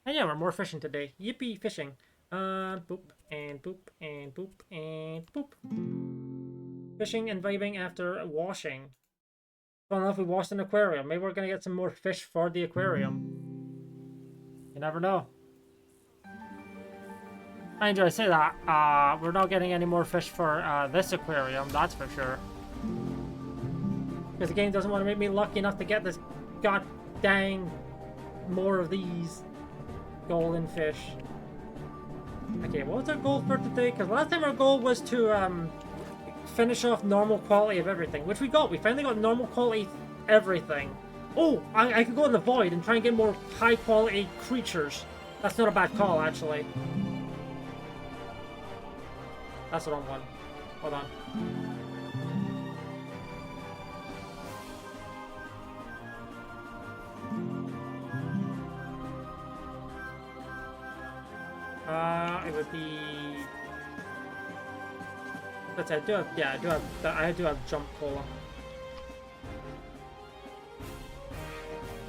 And yeah, we're more fishing today. Yippee, fishing. Boop, and boop, and boop, and boop. Fishing and vibing after washing. Well enough, we washed an aquarium. Maybe we're gonna get some more fish for the aquarium. You never know. I enjoy say that. We're not getting any more fish for this aquarium, that's for sure. Because the game doesn't want to make me lucky enough to get this god dang more of these golden fish. Okay, what was our goal for today? Because last time our goal was to finish off normal quality of everything, which we got. We finally got normal quality everything. Oh, I could go in the void and try and get more high quality creatures. That's not a bad call, actually. That's the wrong one. Hold on. It would be. Let's say I do have. Yeah, I do have jump cola.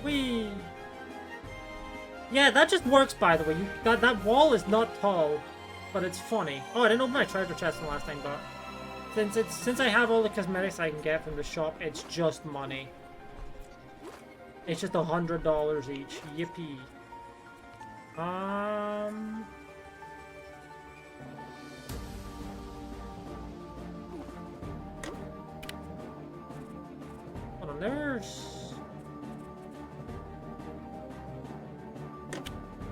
Whee! Yeah, that just works. By the way, that wall is not tall, but it's funny. Oh, I didn't open my treasure chest the last time, but since I have all the cosmetics I can get from the shop, it's just money. It's just $100 each. Yippee. Hold on,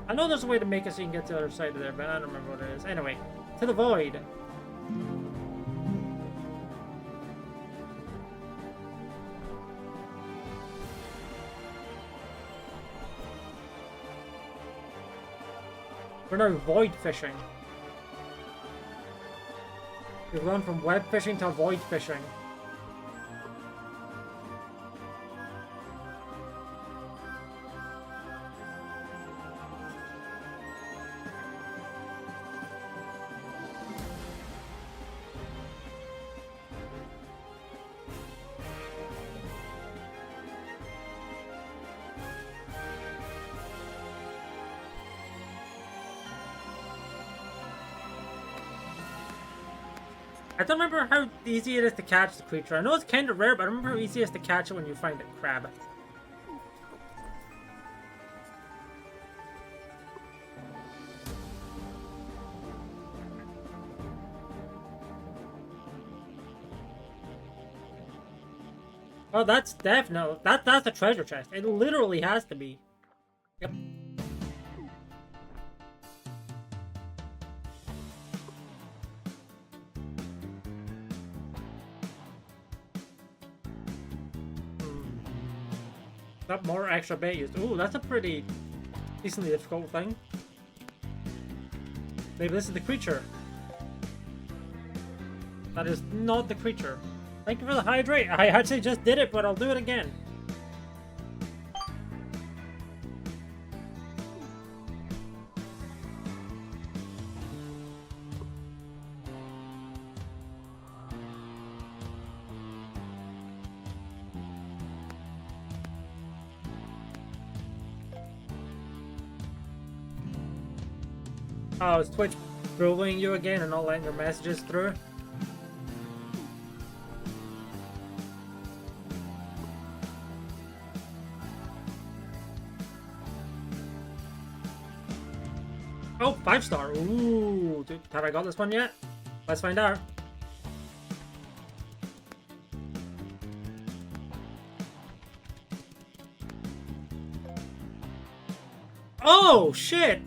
I know there's a way to make it so you can get to the other side of there, but I don't remember what it is. Anyway, to the void. We're now void fishing. We've gone from web fishing to void fishing. I don't remember how easy it is to catch the creature. I know it's kind of rare, but I remember how easy it is to catch it when you find a crab. Oh, that's definitely that's a treasure chest. It literally has to be. Yep. Got more extra bait used. Ooh, that's a pretty decently difficult thing. Maybe this is the creature. That is not the creature. Thank you for the hydrate. I actually just did it, but I'll do it again. Oh, is Twitch bullying you again and not letting your messages through? Oh, 5-star. Ooh, dude, have I got this one yet? Let's find out. Oh, shit!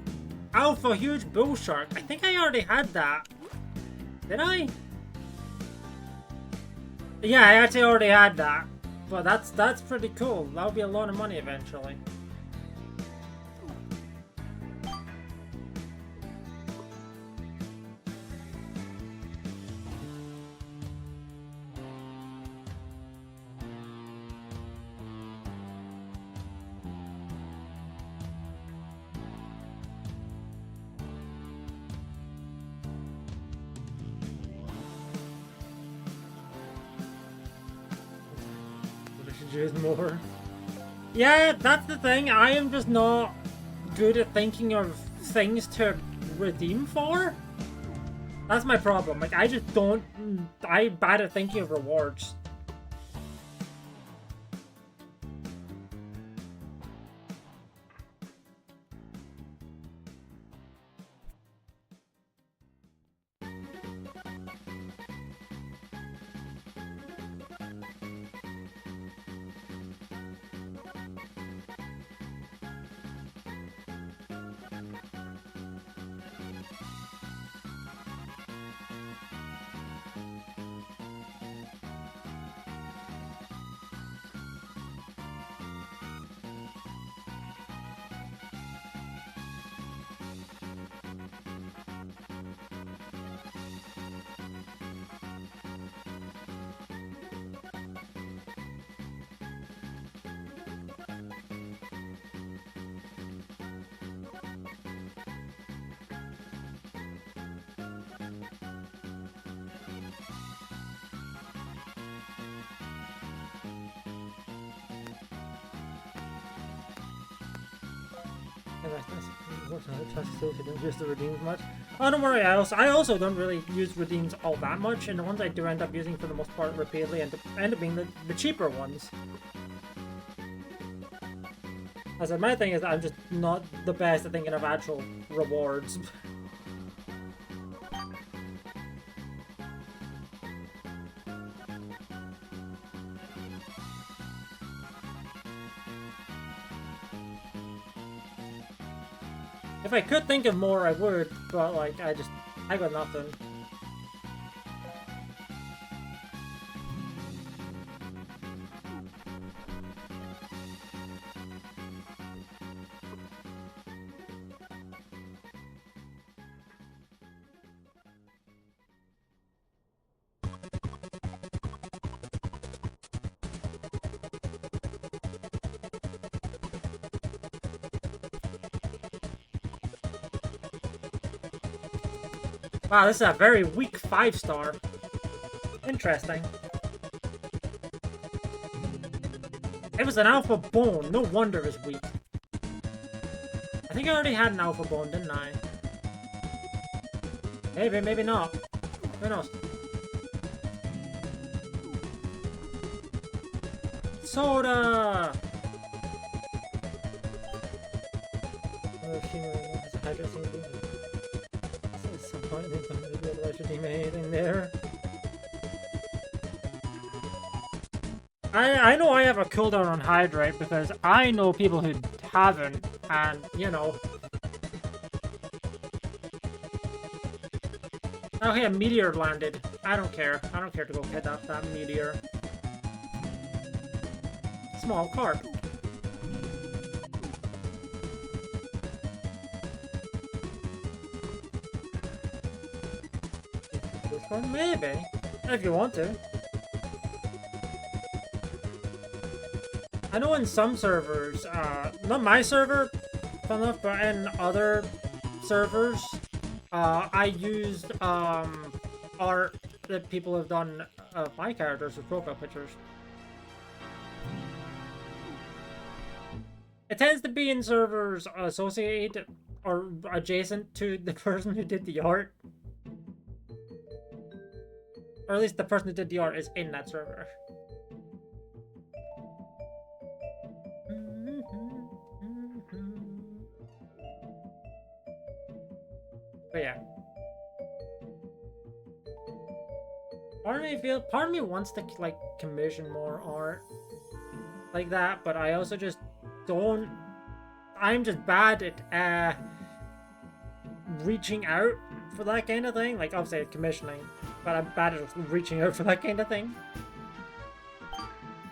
Alpha huge bull shark. I think I already had that. Did I? Yeah, I actually already had that. But that's pretty cool. That'll be a lot of money eventually. Use more. Yeah, that's the thing. I am just not good at thinking of things to redeem for. That's my problem. Like, I just don't... I'm bad at thinking of rewards. Don't use the redeems much. Oh, don't worry. I also don't really use redeems all that much, and the ones I do end up using for the most part repeatedly end up being the cheaper ones. As my thing is, I'm just not the best at thinking of actual rewards. If I could think of more, I would, but, like, I got nothing. Wow, this is a very weak 5-star. Interesting. It was an alpha bone. No wonder it was weak. I think I already had an alpha bone, didn't I? Maybe, maybe not. Who knows? Soda! Anything there. I know I have a cooldown on Hydrate because I know people who haven't, and you know. Okay, a meteor landed. I don't care. I don't care to go hit up that meteor. Small carp. Maybe, if you want to. I know in some servers, not my server, fun enough, but in other servers, I used art that people have done of my characters with profile pictures. It tends to be in servers associated or adjacent to the person who did the art. Or at least the person who did the art is in that server. But yeah. Part of me wants to like commission more art like that, but I also just don't. I'm just bad at reaching out for that kind of thing. Like obviously commissioning, but I'm bad at reaching out for that kind of thing.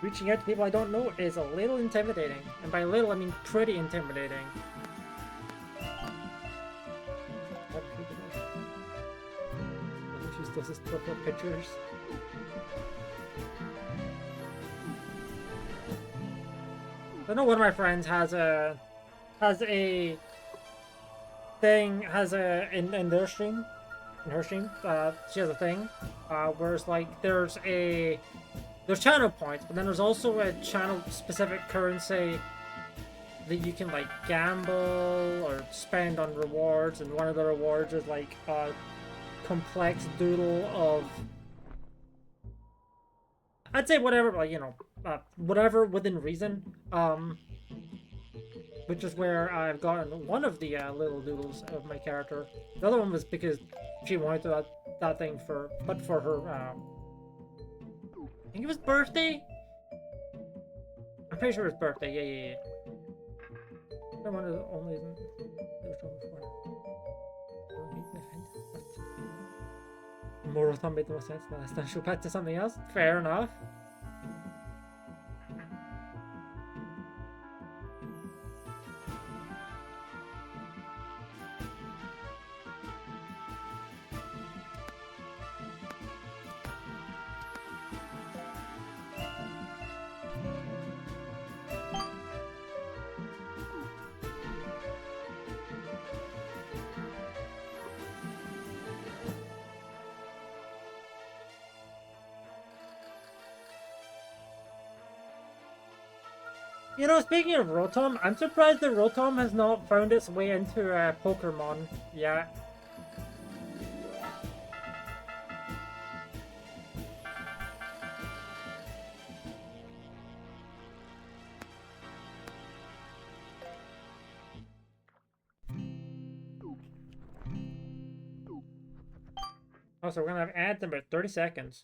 Reaching out to people I don't know is a little intimidating, and by little I mean pretty intimidating. Does this profile pictures? I know one of my friends has a thing, in their stream, in her stream, she has a thing, where it's like there's channel points, but then there's also a channel specific currency that you can like gamble or spend on rewards, and one of the rewards is like a complex doodle of, I'd say whatever, like, you know, whatever within reason. Which is where I've gotten one of the little doodles of my character. The other one was because she wanted that thing for her, I think it was birthday? I'm pretty sure it was birthday, yeah. I one of the only Morothon made the most sense last time. She'll back to something else? Fair enough. You know, speaking of Rotom, I'm surprised that Rotom has not found its way into Pokemon yet. Oh, so we're gonna have ads in about 30 seconds.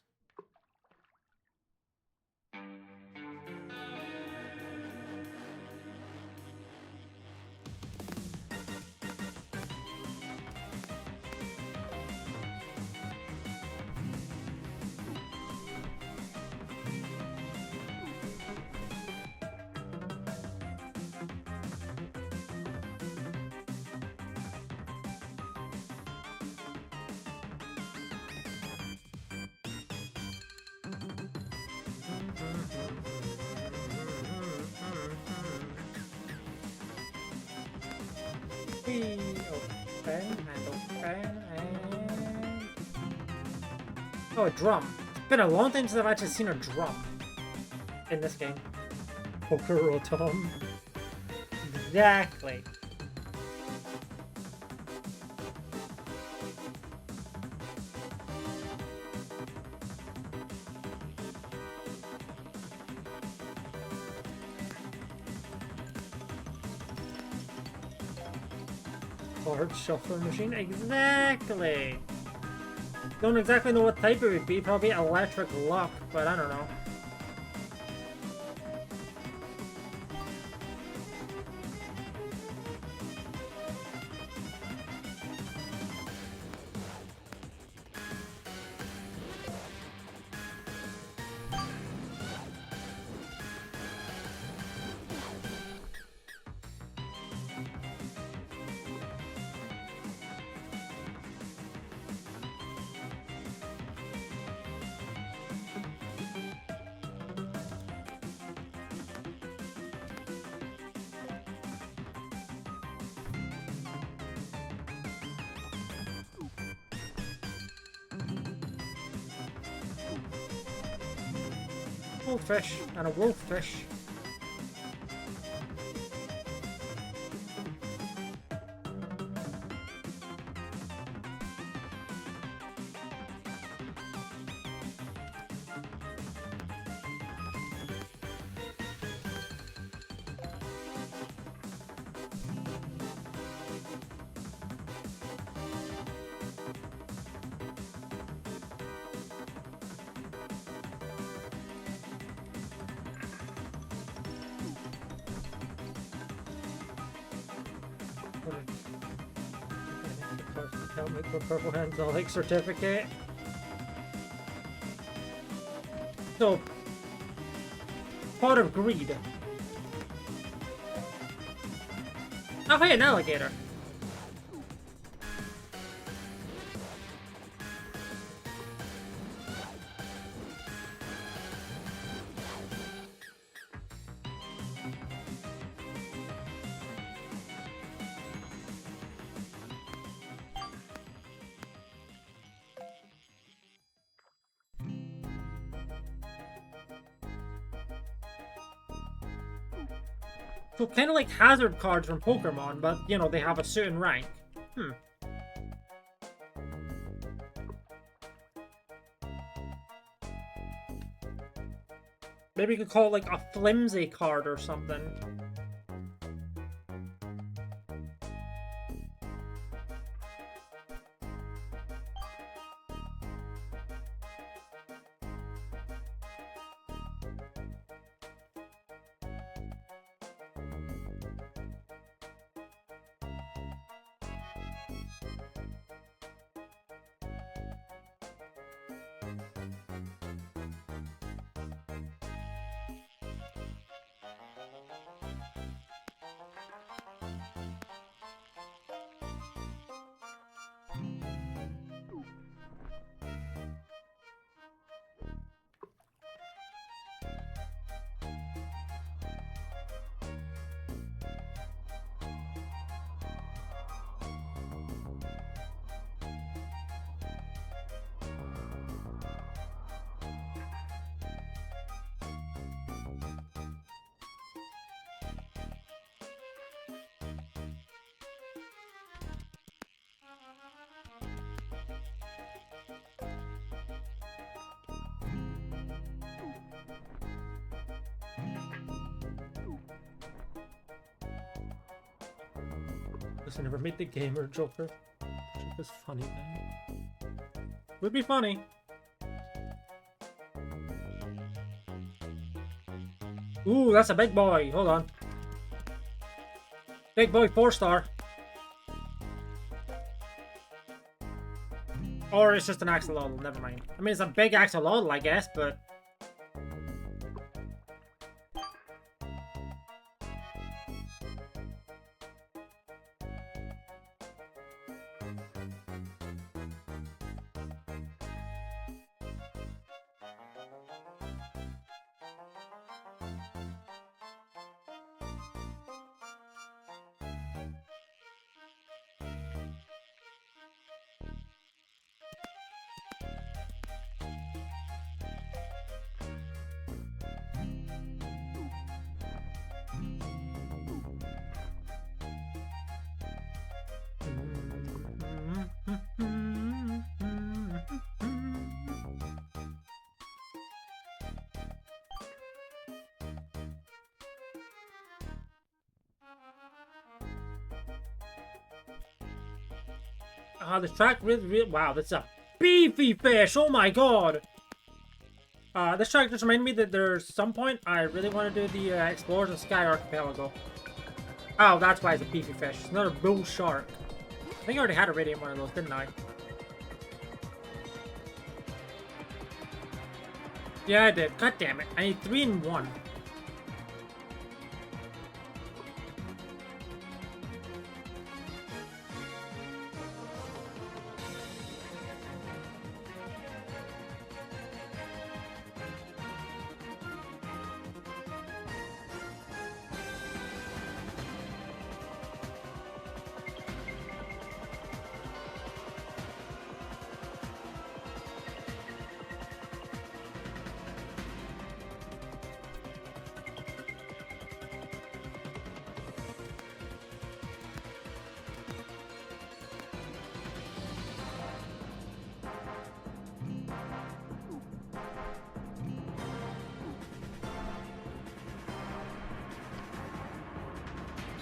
Open and open and... Oh, a drum. It's been a long time since I've actually seen a drum in this game. Pokerotom. Exactly. Card shuffler machine? Exactly! Don't exactly know what type it would be, probably electric luck, but I don't know. Goldfish and a wolffish. Help me put purple hands on like certificate. So, pot of greed. Oh, hey, an alligator. So kind of like hazard cards from Pokemon, but, you know, they have a certain rank. Hmm. Maybe you could call it like a flimsy card or something. I never made the gamer Joker. Joker's funny, man. Would be funny. Ooh, that's a big boy. Hold on. Big boy 4-star. Or it's just an axolotl. Never mind. I mean, it's a big axolotl, I guess, but... this track really, wow, that's a beefy fish. Oh my god. This track just reminded me that there's some point I really want to do the Explorers of Sky Archipelago. Oh, that's why it's a beefy fish. It's another bull shark. I think I already had a radiant one of those, didn't I? Yeah, I did. God damn it. I need 3 in 1.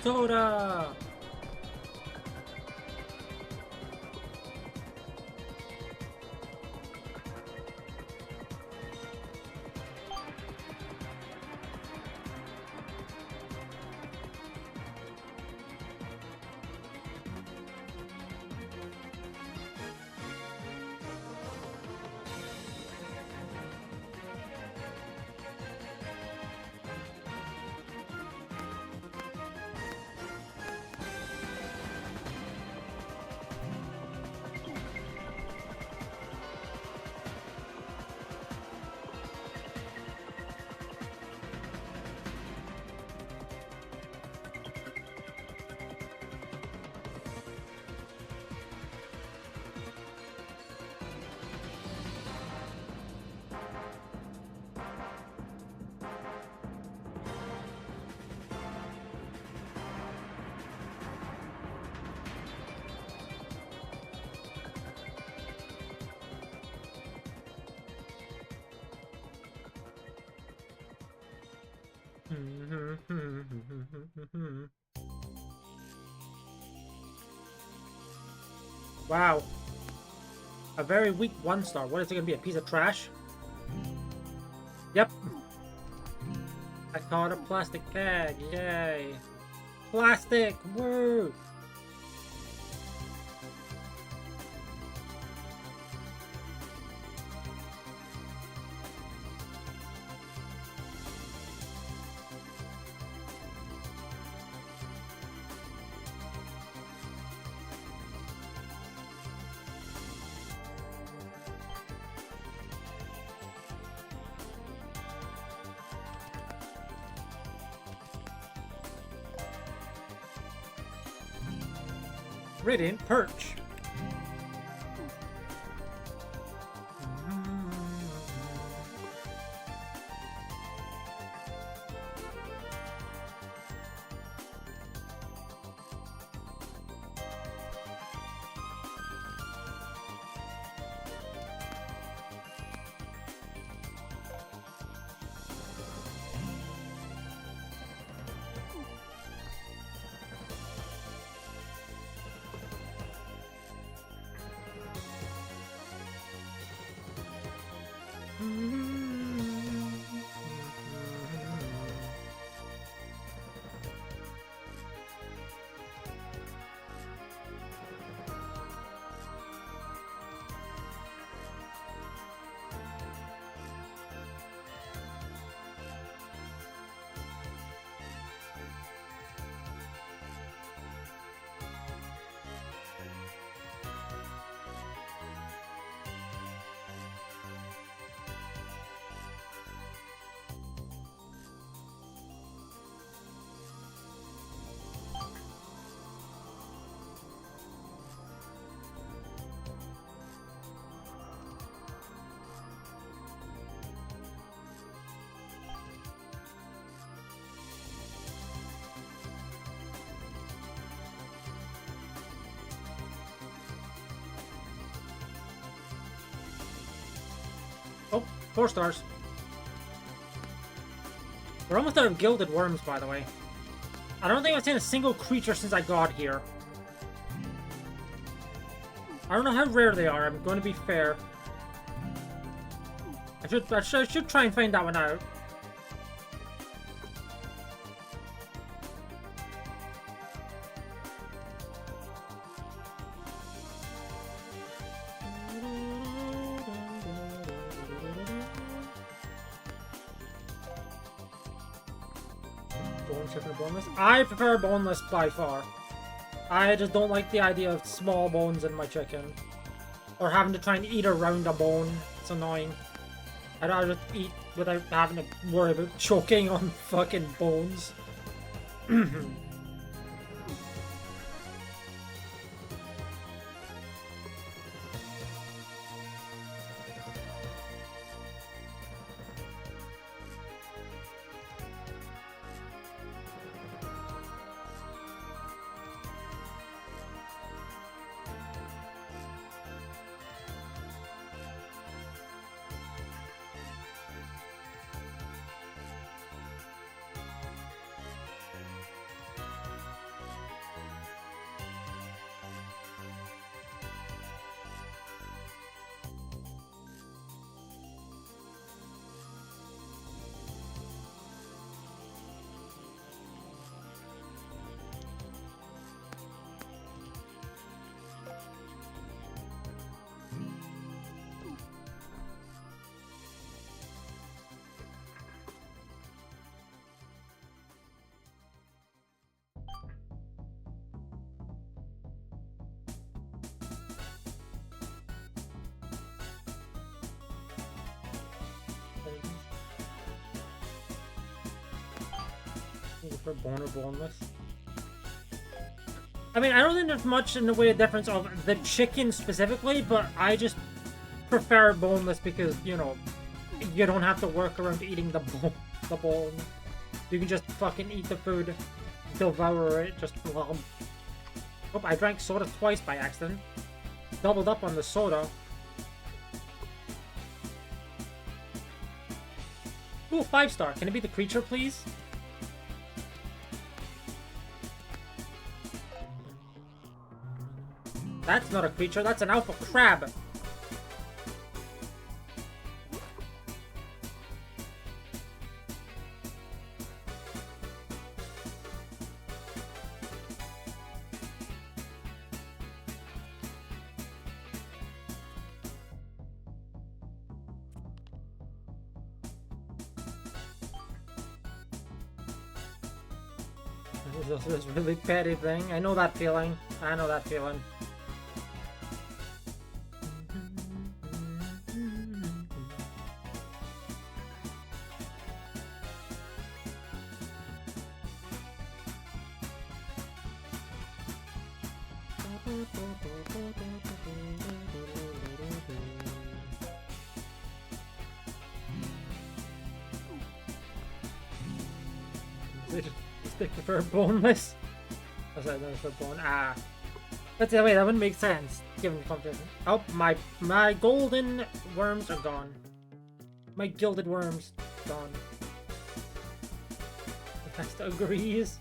Soda! Wow. A very weak 1-star. What is it gonna be? A piece of trash? Yep. I caught a plastic bag. Yay. Plastic! Woo! Radiant perch. Oh, 4 stars. We're almost out of gilded worms, by the way. I don't think I've seen a single creature since I got here. I don't know how rare they are, I'm going to be fair. I should try and find that one out. Boneless? I prefer boneless by far. I just don't like the idea of small bones in my chicken. Or having to try and eat around a bone. It's annoying. I'd rather just eat without having to worry about choking on fucking bones. For bone or boneless. I mean, I don't think there's much in the way of difference of the chicken specifically, but I just prefer boneless because, you know, you don't have to work around eating the bone. You can just fucking eat the food, devour it, just Oh, I drank soda twice by accident. Doubled up on the soda. Ooh, 5-star. Can it be the creature, please? That's not a creature, that's an alpha crab. This really petty thing. I know that feeling. I know that feeling. They prefer boneless. Oh, sorry, no, for bone. Ah. But wait, that wouldn't make sense given the competition. Oh, my golden worms are gone. My gilded worms gone. The pasta agrees.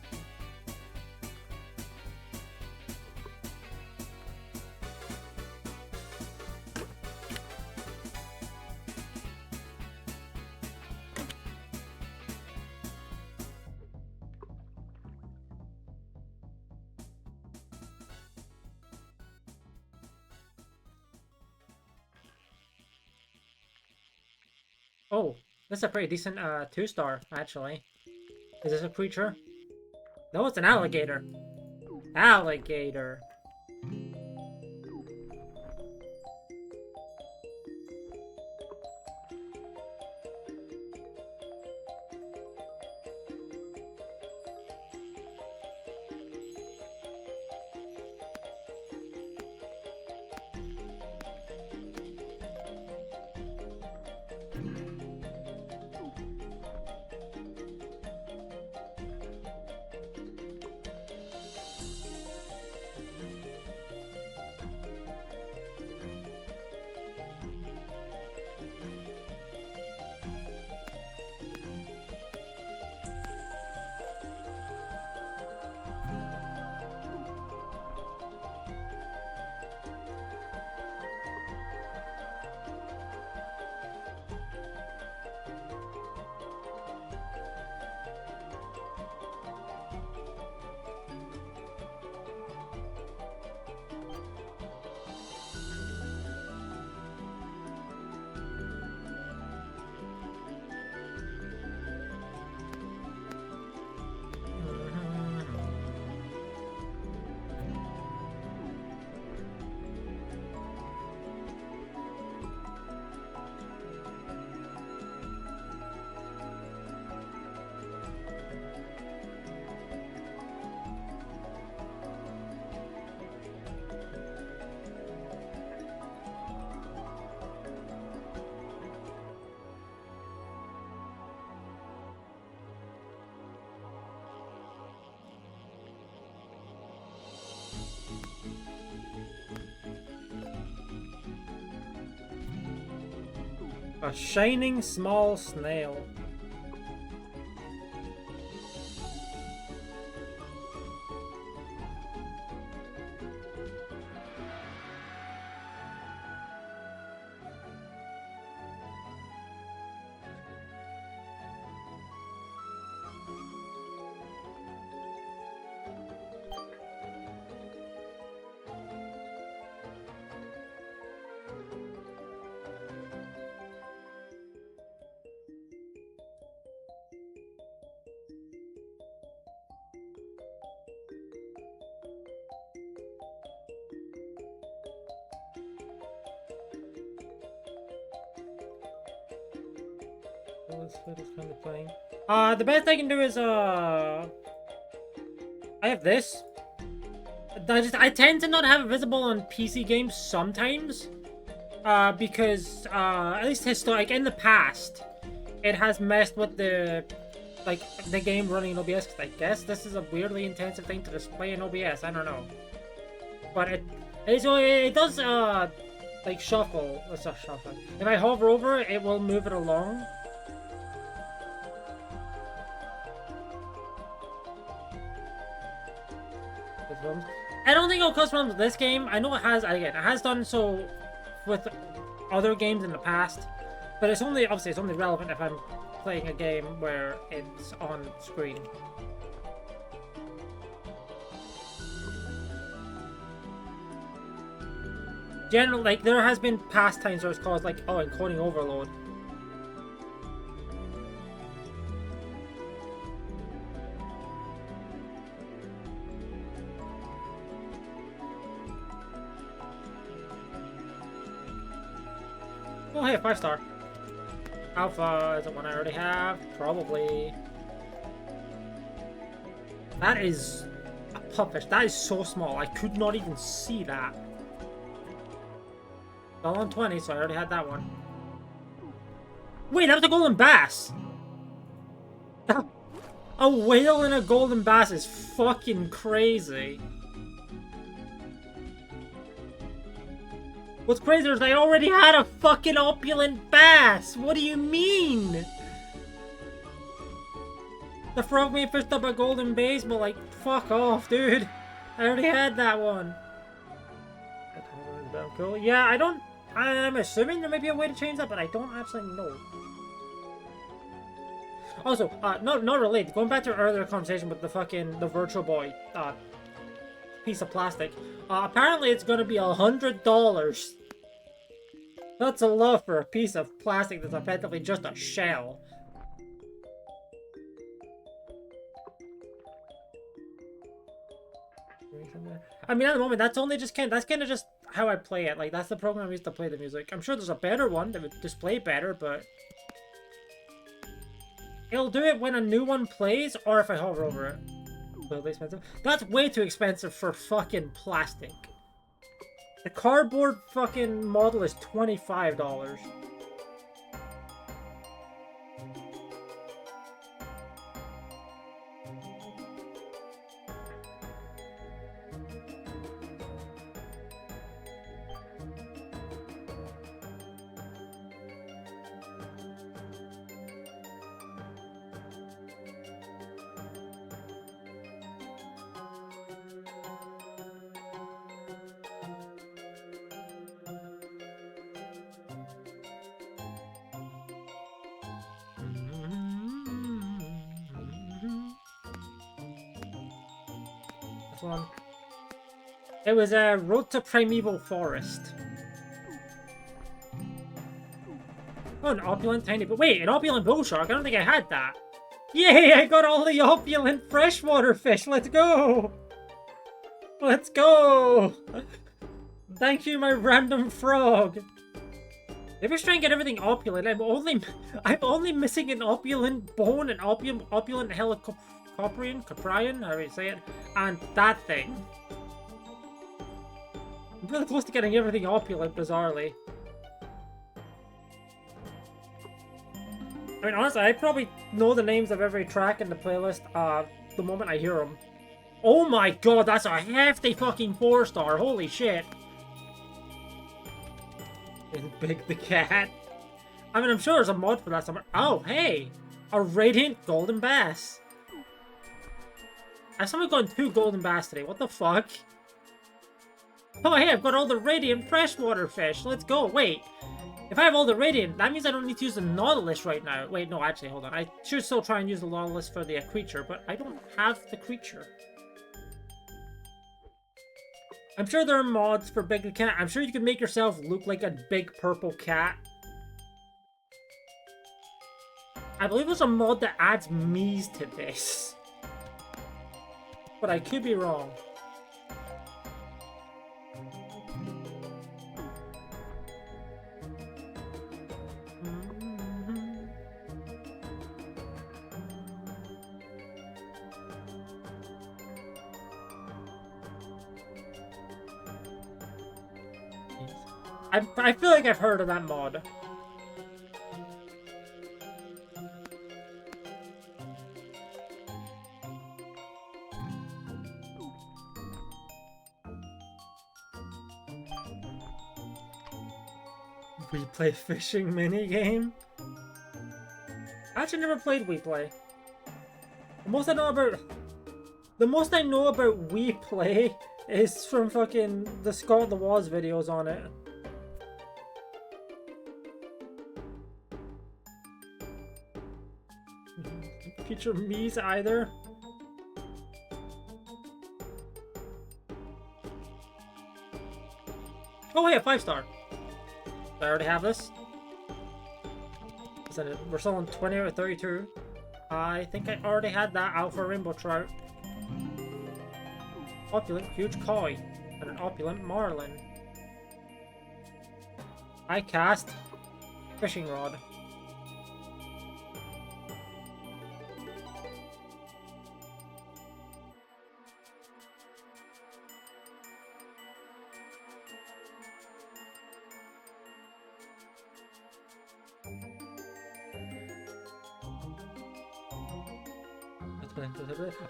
Oh, that's a pretty decent 2-star, actually. Is this a creature? No, it's an alligator. Alligator. A shining small snail. Kind of playing. The best I can do is I have this. I tend to not have it visible on PC games sometimes. Because at least like in the past, it has messed with the game running in OBS. Cause I guess this is a weirdly intensive thing to display in OBS. I don't know, but it does like shuffle. It's not shuffle. If I hover over it, it will move it along. I don't think it'll cause problems with this game. I know it has, again, it has done so with other games in the past, but it's only, obviously, it's only relevant if I'm playing a game where it's on screen. Generally, like, there has been past times where it's caused, like, oh, encoding overload. Oh, hey, 5-star. Alpha, is it one I already have? Probably. That is a pupfish. That is so small. I could not even see that. All on 20, so I already had that one. Wait, that was a golden bass! A whale and a golden bass is fucking crazy. What's crazier is I already had a fucking opulent bass! What do you mean? The frog may fished up a golden bass, but like, fuck off, dude. I already had that one. Cool. Yeah, I'm assuming there may be a way to change that, but I don't actually know. Also, not related. Going back to our earlier conversation with the Virtual Boy piece of plastic. Apparently, it's going to be $100. That's a lot for a piece of plastic that's effectively just a shell. I mean, at the moment, that's kind of just how I play it. Like, that's the program I used to play the music. I'm sure there's a better one that would display better, but it'll do it when a new one plays, or if I hover over it. Wildly expensive. That's way too expensive for fucking plastic. The cardboard fucking model is $25. One. It was a Road to Primeval Forest. Oh, an opulent tiny... But wait, an opulent bull shark? I don't think I had that. Yay, I got all the opulent freshwater fish. Let's go. Let's go. Thank you, my random frog. If you're trying to get everything opulent, I'm only missing an opulent bone, an opulent Caprian, however you say it, and that thing. I'm really close to getting everything opulent, bizarrely. I mean, honestly, I probably know the names of every track in the playlist the moment I hear them. Oh my god, that's a hefty fucking 4-star, holy shit. Is Big the Cat? I mean, I'm sure there's a mod for that somewhere. Oh, hey! A Radiant Golden Bass. I've somehow gotten 2 golden bass today. What the fuck? Oh, hey, I've got all the radiant freshwater fish. Let's go. Wait. If I have all the radiant, that means I don't need to use the Nautilus right now. Wait, no, actually, hold on. I should still try and use the Nautilus for the creature, but I don't have the creature. I'm sure there are mods for Big the Cat. I'm sure you can make yourself look like a big purple cat. I believe there's a mod that adds me's to this. But I could be wrong. I feel like I've heard of that mod. We play fishing minigame? I actually never played We Play. The most I know about... The most I know about Wii Play is from fucking the Scott the Woz videos on it. Feature Mii's either. Oh hey, a 5-star. I already have this. We're still on 20 or 32. I think I already had that Alpha Rainbow Trout. Opulent huge koi and an opulent marlin. I cast fishing rod.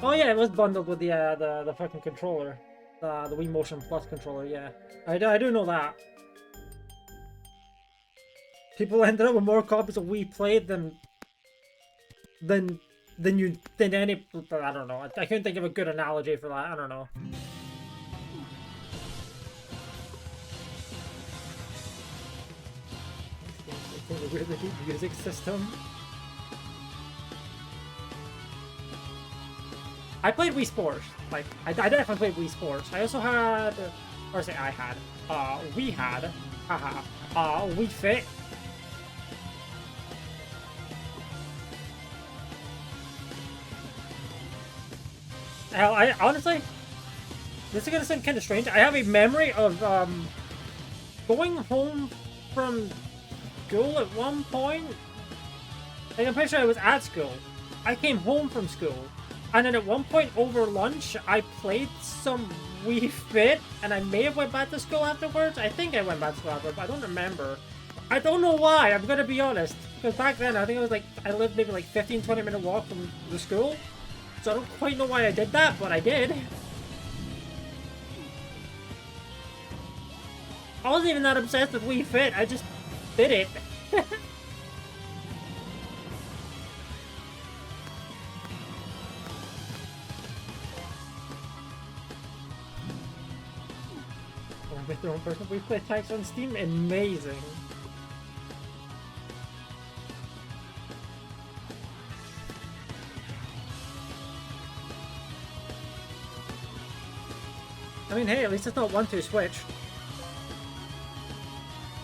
Oh yeah, it was bundled with the fucking controller, the Wii Motion Plus controller. Yeah, I do know that. People ended up with more copies of Wii Play than any. I don't know. I couldn't think of a good analogy for that. I don't know. It's a really deep music system. I played Wii Sports. Like, I definitely played Wii Sports. I also had, or say I had, we had, haha, Wii Fit. Hell, I honestly, this is gonna sound kind of strange. I have a memory of going home from school at one point. Like, I'm pretty sure I was at school. I came home from school. And then at one point over lunch, I played some Wii Fit, and I may have went back to school afterwards. I think I went back to school afterwards, but I don't remember. I don't know why, I'm gonna be honest. Because back then, I think it was like, I lived maybe like 15-20 minute walk from the school. So I don't quite know why I did that, but I did. I wasn't even that obsessed with Wii Fit, I just did it. With their own personal Wii Play tags on Steam, amazing. I mean, hey, at least it's not 1-2 Switch.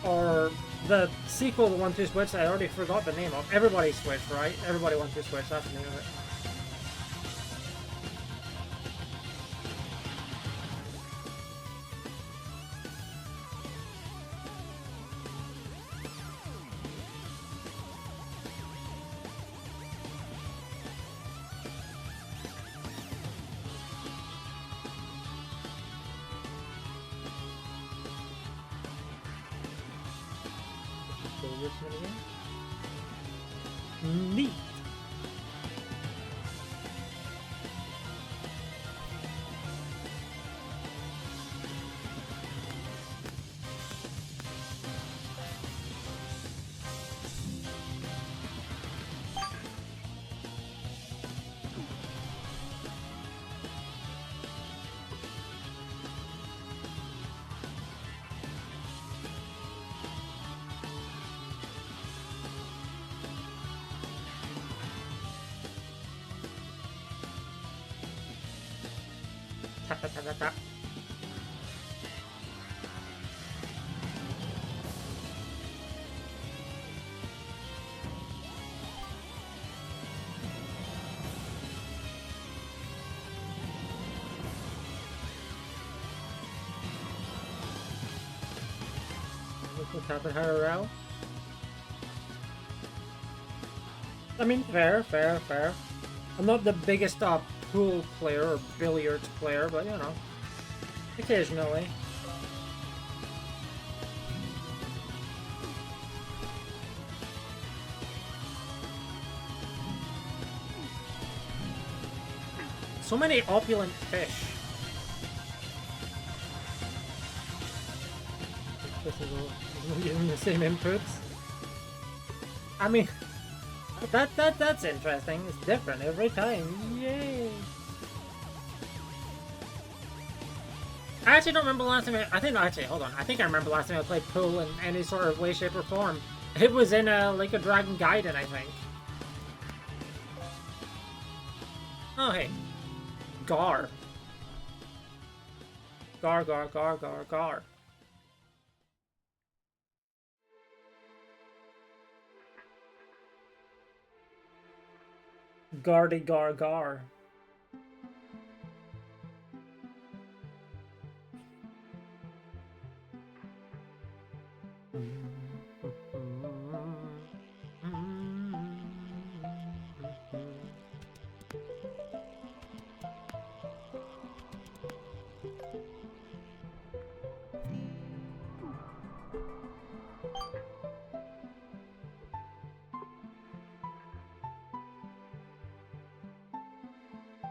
Or the sequel to 1-2 Switch I already forgot the name of. Everybody Switch, right? Everybody 1-2 Switch, that's the name of it. Neat. Tapping her around. I mean, fair. I'm not the biggest pool player or billiards player, but you know, occasionally. So many opulent fish. Using the same inputs. I mean, that's interesting. It's different every time. Yay! I actually don't remember the last time I think, actually, hold on. I think I remember the last time I played pool in any sort of way, shape, or form. It was in like a Dragon Gaiden, I think. Oh, hey. Gar. Gar, gar, gar, gar, gar. Gardy, gar, gar.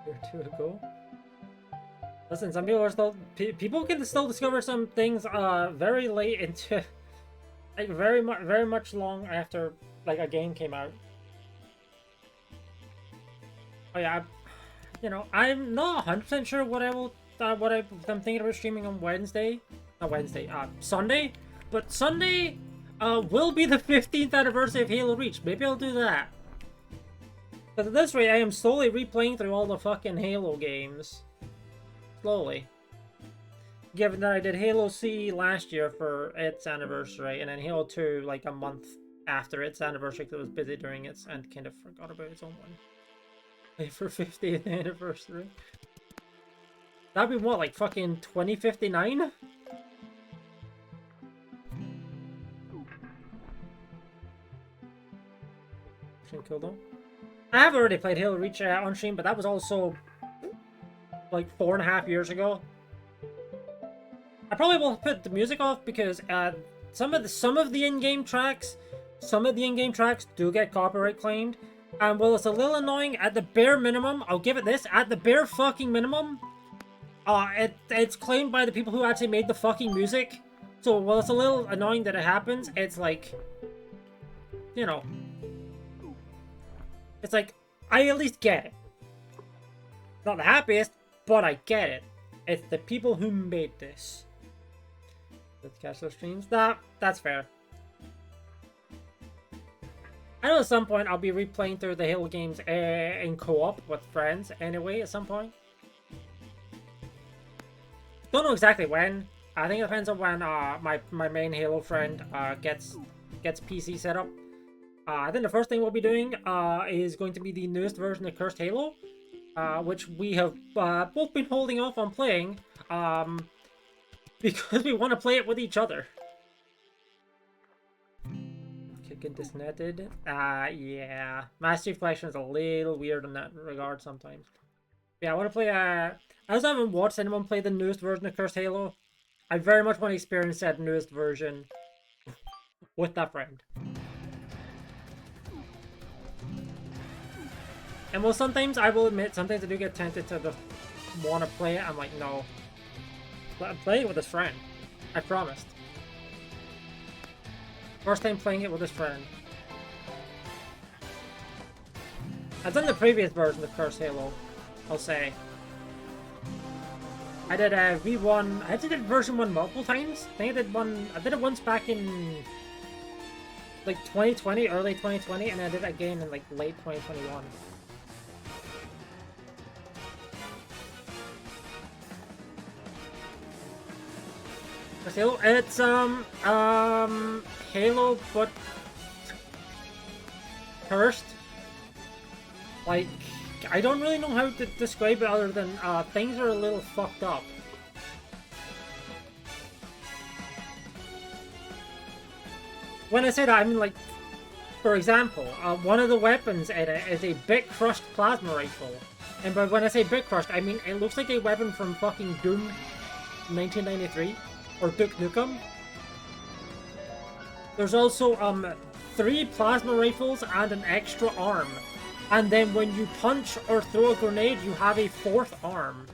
Year two ago. Listen, some people are still people can still discover some things very late into like very much long after like a game came out. Oh yeah, you know, I'm not 100% sure what I'm thinking about streaming on Wednesday. Not Wednesday, Sunday. But Sunday will be the 15th anniversary of Halo Reach. Maybe I'll do that. Because at this rate, I am slowly replaying through all the fucking Halo games. Slowly. Given that I did Halo C last year for its anniversary, and then Halo 2 like a month after its anniversary because I was busy during it and kind of forgot about its own one. For 50th anniversary. That'd be what, like fucking 2059? Kill them. I have already played Halo Reach on stream, but that was also like 4.5 years ago. I probably will put the music off because some of the in-game tracks do get copyright claimed. And while it's a little annoying, at the bare minimum, I'll give it this, at the bare fucking minimum, it's claimed by the people who actually made the fucking music. So while it's a little annoying that it happens, it's like, you know, it's like, I at least get it. Not the happiest, but I get it. It's the people who made this. Let's catch those streams. That's fair. I know at some point I'll be replaying through the Halo games in co-op with friends anyway at some point. Don't know exactly when. I think it depends on when my main Halo friend gets PC set up. I think the first thing we'll be doing is going to be the newest version of Cursed Halo, which we have both been holding off on playing because we want to play it with each other. Kicking disconnected. Yeah. Master Chief Collection is a little weird in that regard sometimes. Yeah, I want to play I also haven't watched anyone play the newest version of Cursed Halo. I very much want to experience that newest version with that friend. And well, sometimes I will admit, sometimes I do get tempted to just want to play it. I'm like, no. Play it with his friend. I promised. First time playing it with his friend. I've done the previous version of Cursed Halo, I'll say. I did a V1, I did version 1 multiple times. I think I did it once back in like 2020, early 2020, and I did it again in like late 2021. Halo, it's Halo but cursed. Like, I don't really know how to describe it other than things are a little fucked up. When I say that, I mean like, for example, one of the weapons in it is a bit crushed plasma rifle. And by when I say bit crushed, I mean it looks like a weapon from fucking Doom 1993. Or Duke Nukem. There's also 3 plasma rifles and an extra arm. And then when you punch or throw a grenade, you have a 4th arm.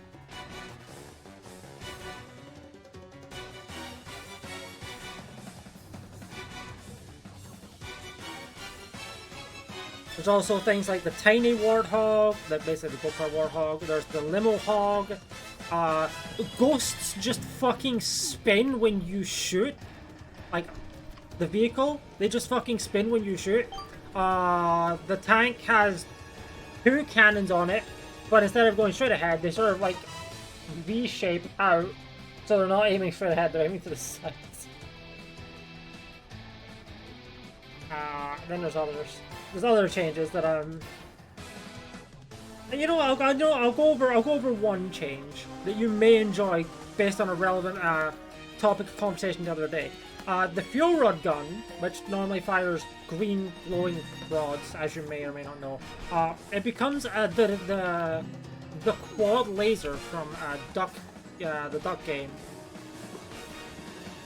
There's also things like the tiny warthog, that basically the go-kart warthog. There's the limo hog. Ghosts just fucking spin when you shoot. Like, the vehicle, they just fucking spin when you shoot. The tank has 2 cannons on it, but instead of going straight ahead, they sort of like V-shape out, so they're not aiming straight ahead, they're aiming to the sides. Then there's others. There's other changes that you know, I'll go over one change that you may enjoy based on a relevant topic of conversation the other day. The fuel rod gun, which normally fires green glowing rods, as you may or may not know, it becomes the quad laser from the Duck game.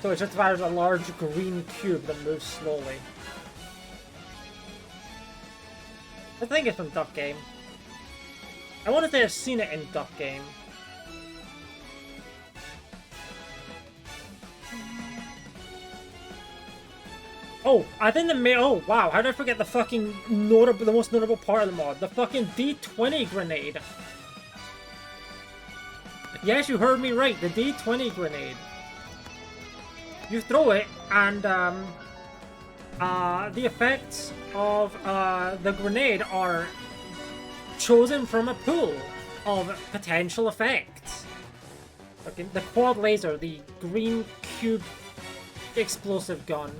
So it just fires a large green cube that moves slowly. I think it's from Duck game. I want to say I've seen it in Duck game. Oh, I think oh wow, how did I forget the fucking the most notable part of the mod? The fucking D20 grenade. Yes, you heard me right, the D20 grenade. You throw it, and the effects of the grenade are chosen from a pool of potential effects. Okay, the quad laser, the green cube explosive gun.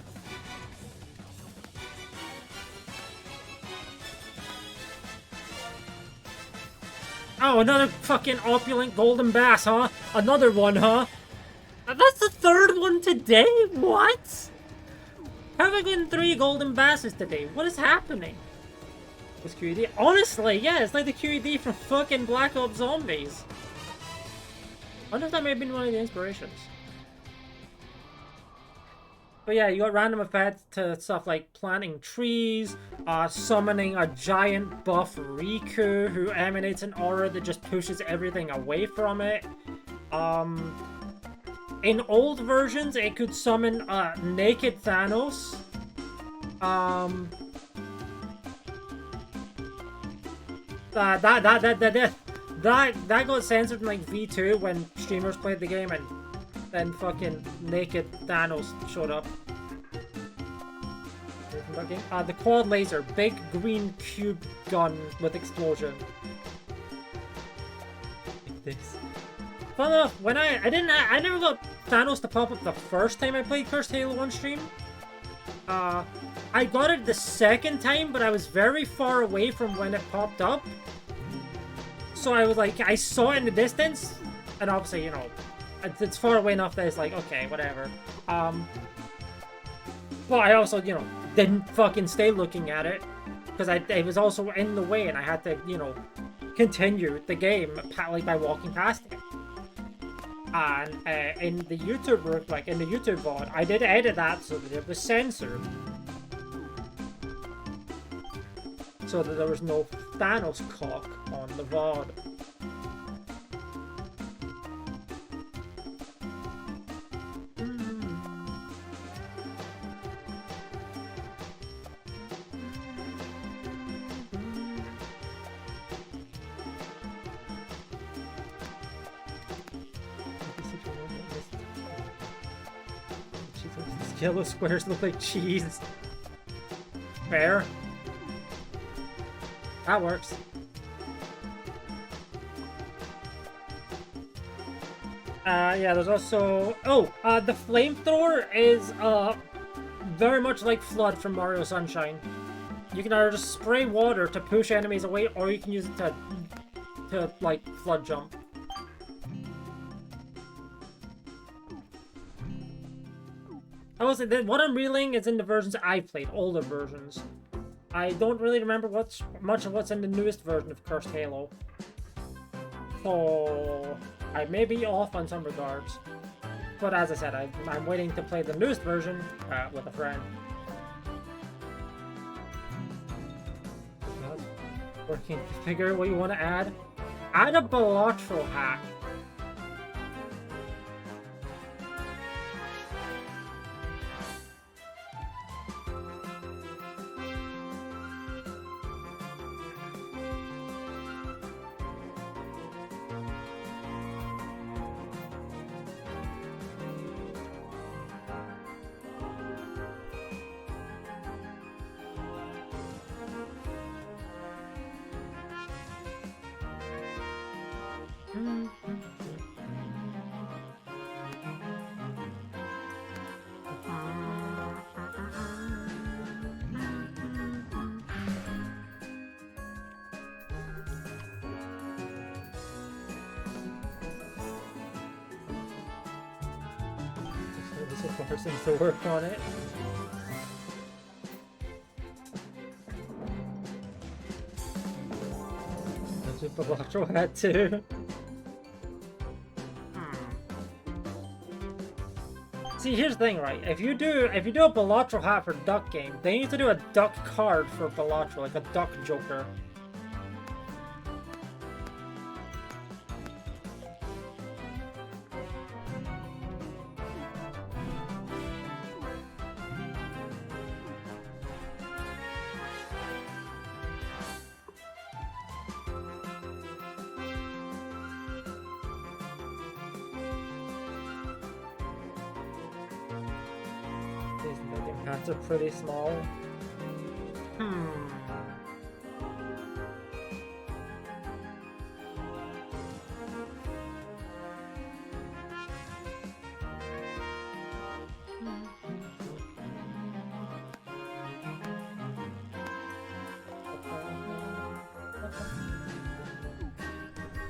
Oh, another fucking opulent golden bass, huh? Another one, huh? That's the 3rd one today? What? How have I gotten 3 golden basses today? What is happening? Was QED? Honestly, yeah, it's like the QED from fucking Black Ops Zombies. I wonder if that may have been one of the inspirations. But yeah, you got random effects to stuff like planting trees, summoning a giant buff Riku who emanates an aura that just pushes everything away from it. In old versions, it could summon naked Thanos. That got censored in like V2 when streamers played the game, and then fucking naked Thanos showed up. The quad laser, big green cube gun with explosion. Like this. Fun enough, when I never got Thanos to pop up the first time I played Cursed Halo on stream. I got it the second time, but I was very far away from when it popped up. So I was like, I saw it in the distance, and obviously, you know, it's far away enough that it's like, okay, whatever. But I also, you know, didn't fucking stay looking at it, because it was also in the way, and I had to, you know, continue the game, like, by walking past it. And in the YouTube, like, in the YouTube VOD, I did edit that so that it was censored. So that there was no Thanos cock on the VOD. Yellow squares look like cheese. Fair. That works. Yeah, there's also... Oh, the flamethrower is, very much like Flood from Mario Sunshine. You can either just spray water to push enemies away, or you can use it to like, Flood jump. Also, what I'm reeling is in the versions I played, older versions. I don't really remember much of what's in the newest version of Cursed Halo. So I may be off on some regards. But as I said, I'm waiting to play the newest version with a friend. Working to figure out what you want to add. Add a Balatro hat. This is forcing to work on it. There's a Balatro hat too. See, here's the thing, right? If you do a Balatro hat for duck game, they need to do a duck card for Balatro, like a duck joker. These Megan hats are pretty small.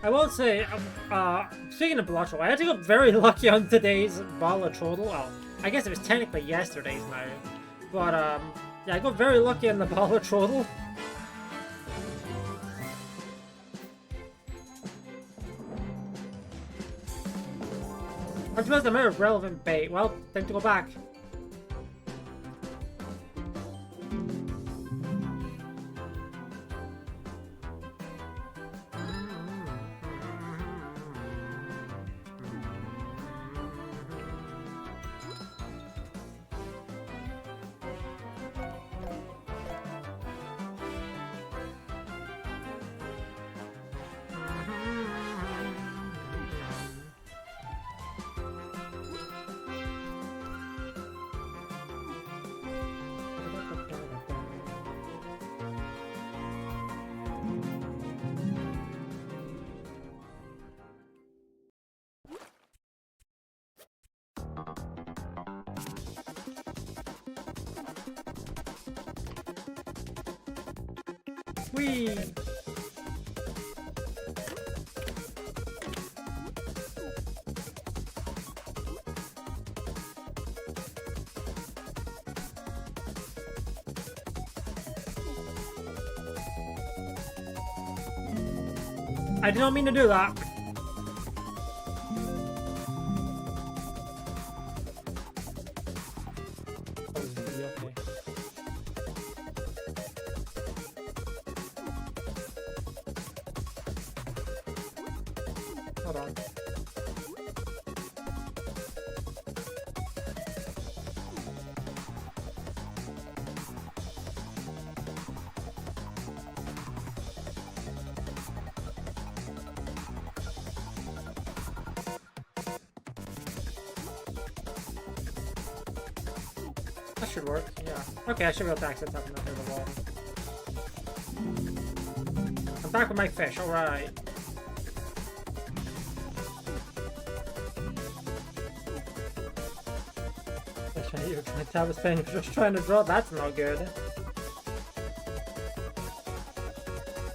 I will say, speaking of Balatro, I actually got very lucky on today's Balatrodal. Well, I guess it was technically yesterday's now. But, yeah, I got very lucky on the Balatrodal. I'm supposed to am out of relevant bait. Well, time to go back. Whee! I did not mean to do that. Hold on. That should work, yeah. Okay, I should be able to access that from under the wall. I'm back with my fish, alright. My tab is paying for just trying to draw. That's not good.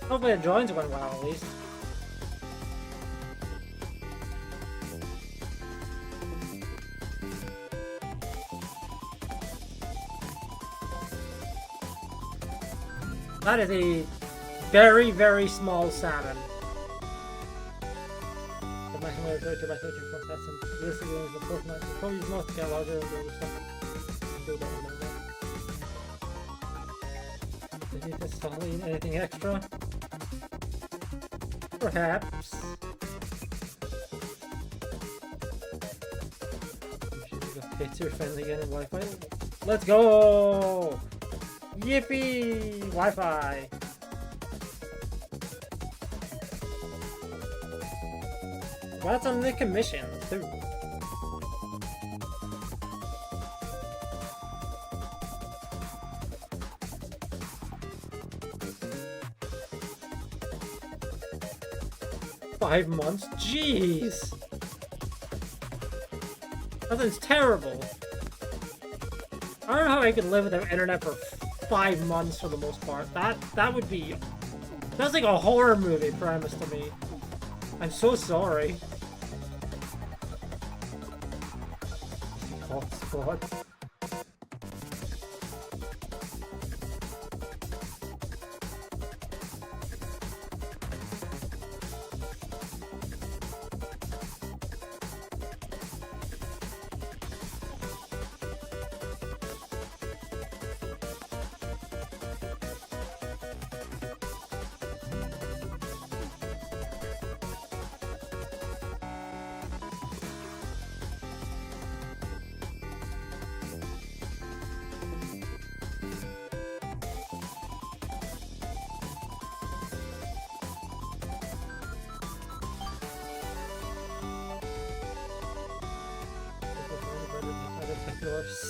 Hopefully the drawings went well at least. That is a very, very small salmon. The maximum to by searching for that and this is the first match. Probably use most to get larger and other stuff. Did you just solid anything extra? Perhaps. Picture friendly again in Wi-Fi. Let's go! Yippee! Wi-Fi! Well, that's on the commission too. 5 months? Jeez! That sounds terrible. I don't know how I could live without internet for 5 months for the most part. That would be... That's like a horror movie premise to me. I'm so sorry. Hotspot.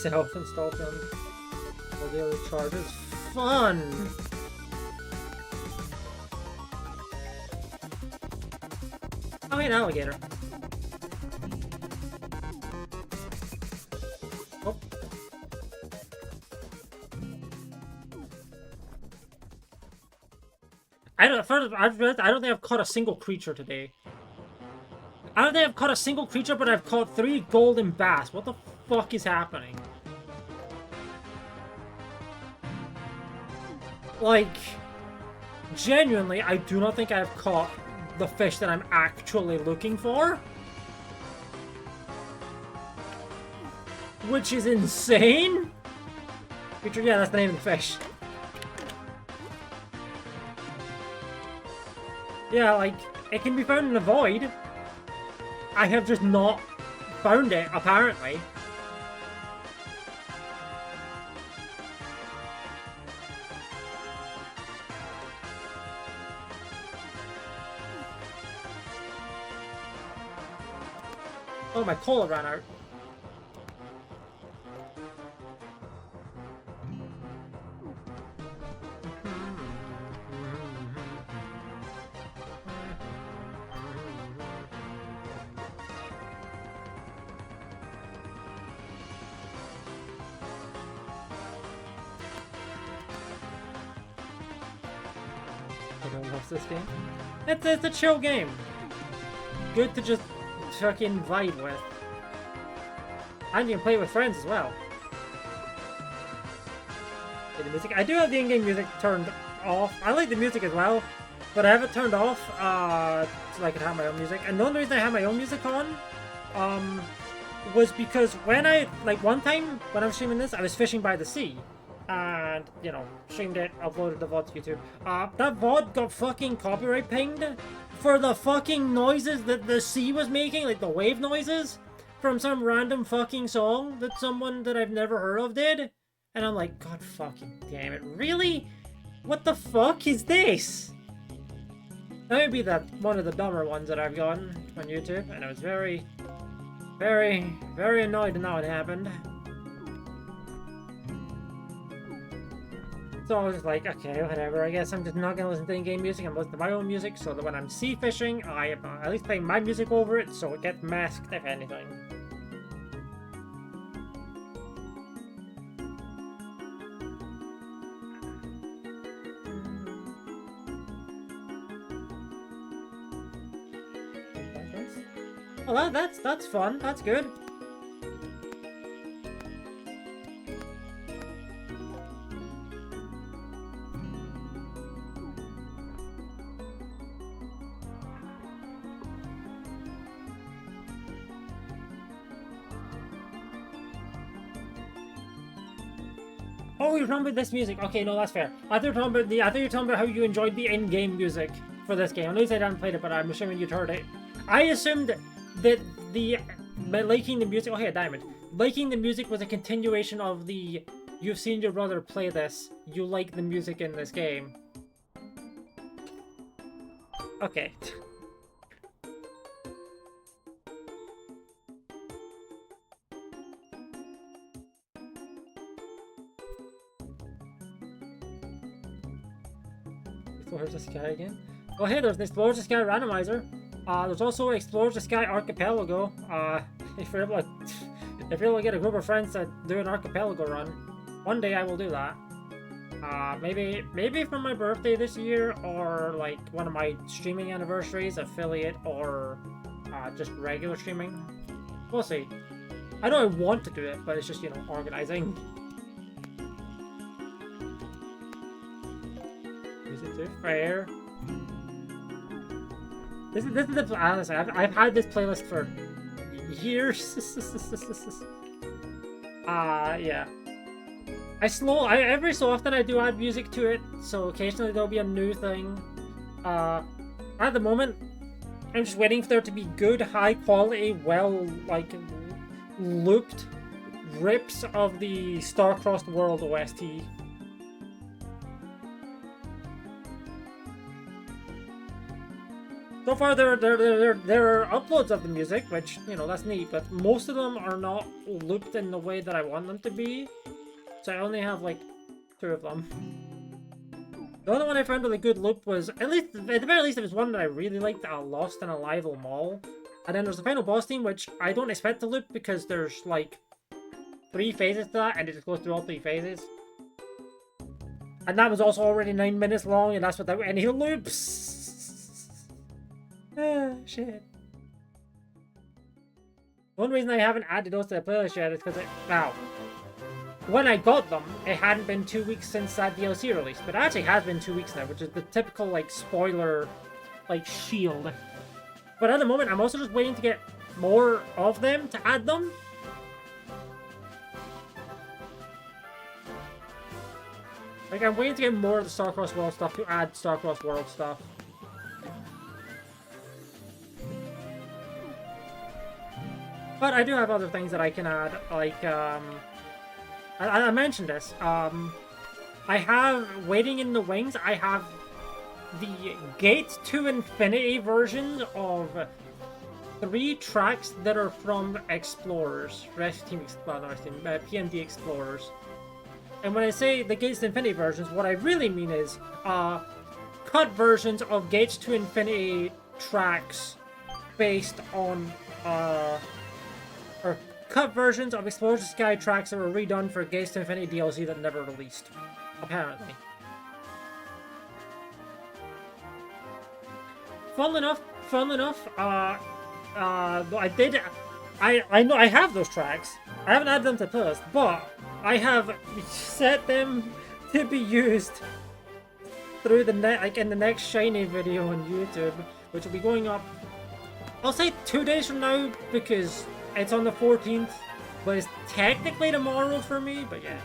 Self-install them for daily charges. Fun! Oh, an alligator. Oh. I don't think I've caught a single creature today. I don't think I've caught a single creature, but I've caught 3 golden bass. What the fuck is happening? Like, genuinely, I do not think I've caught the fish that I'm actually looking for. Which is insane. Yeah, that's the name of the fish. Yeah, like, it can be found in the void. I have just not found it, apparently. Oh, my cola ran out. Everyone loves this game. It's a chill game. Good to just fucking vibe with. And you can play with friends as well. The music. I do have the in-game music turned off. I like the music as well, but I have it turned off so I can have my own music. And the only reason I have my own music on was because when one time when I was streaming this, I was fishing by the sea. And, you know, streamed it, uploaded the VOD to YouTube. That VOD got fucking copyright pinged for the fucking noises that the sea was making, like the wave noises, from some random fucking song that someone that I've never heard of did. And I'm like, God fucking damn it, really? What the fuck is this? That would be one of the dumber ones that I've gotten on YouTube, and I was very, very, very annoyed to know it happened. So I was just like, okay, whatever, I guess I'm just not gonna listen to in-game music, I'm listening to my own music, so that when I'm sea fishing, I am at least playing my music over it, so it gets masked, if anything. Well, that's fun, that's good. Oh, you're talking about this music. Okay, no, that's fair. I thought you were talking about how you enjoyed the in-game music for this game. At least I haven't played it, but I'm assuming you'd heard it. I assumed that liking the music. Oh, hey, a diamond. Liking the music was a continuation of the. You've seen your brother play this. You like the music in this game. Okay. Where's the sky again? Oh hey, there's this Explores the Sky randomizer. There's also Explores the Sky Archipelago. If you're able to, if you're able to get a group of friends to do an archipelago run, one day I will do that. Maybe for my birthday this year, or like one of my streaming anniversaries, affiliate, or just regular streaming. We'll see. I know I want to do it, but it's just, you know, organizing. Is it too fair? This is the honestly, I've had this playlist for years. Yeah. Every so often I do add music to it, so occasionally there'll be a new thing. At the moment, I'm just waiting for there to be good, high quality, well, like, looped rips of the Star-Crossed World OST. So far, there are uploads of the music, which, you know, that's neat, but most of them are not looped in the way that I want them to be. So I only have, like, 2 of them. The only one I found with a good loop was, at the very least, it was one that I really liked, Lost in a Live Mall. And then there's the final boss theme, which I don't expect to loop because there's, like, 3 phases to that, and it just goes through all 3 phases. And that was also already 9 minutes long, and that's without any loops. Ah, shit. The only reason I haven't added those to the playlist yet is because when I got them, it hadn't been 2 weeks since that DLC release, but it actually has been 2 weeks now, which is the typical, like, spoiler, like, shield. But at the moment, I'm also just waiting to get more of them to add them. Like, I'm waiting to get more of the Star-Crossed World stuff to add Star-Crossed World stuff. But I do have other things that I can add, like, I mentioned this, I have, waiting in the wings, I have the Gates to Infinity versions of 3 tracks that are from Explorers, PMD Explorers. And when I say the Gates to Infinity versions, what I really mean is, cut versions of Gates to Infinity tracks based on, or cut versions of Explorers the Sky tracks that were redone for Gates to Infinity DLC that never released, apparently. Fun enough, I know I have those tracks. I haven't added them to playlist, but I have set them to be used through the in the next Shiny video on YouTube, which will be going up, I'll say 2 days from now, because it's on the 14th, but it's technically tomorrow for me, but yeah.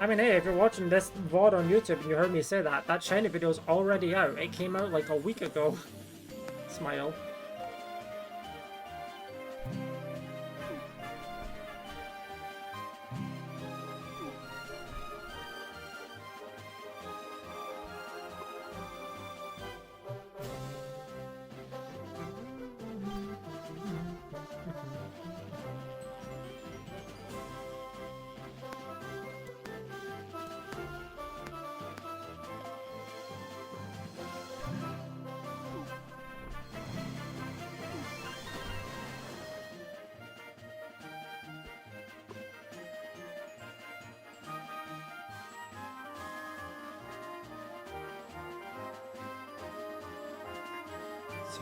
I mean, hey, if you're watching this VOD on YouTube and you heard me say that, that Shiny video is already out. It came out like a week ago. Smile.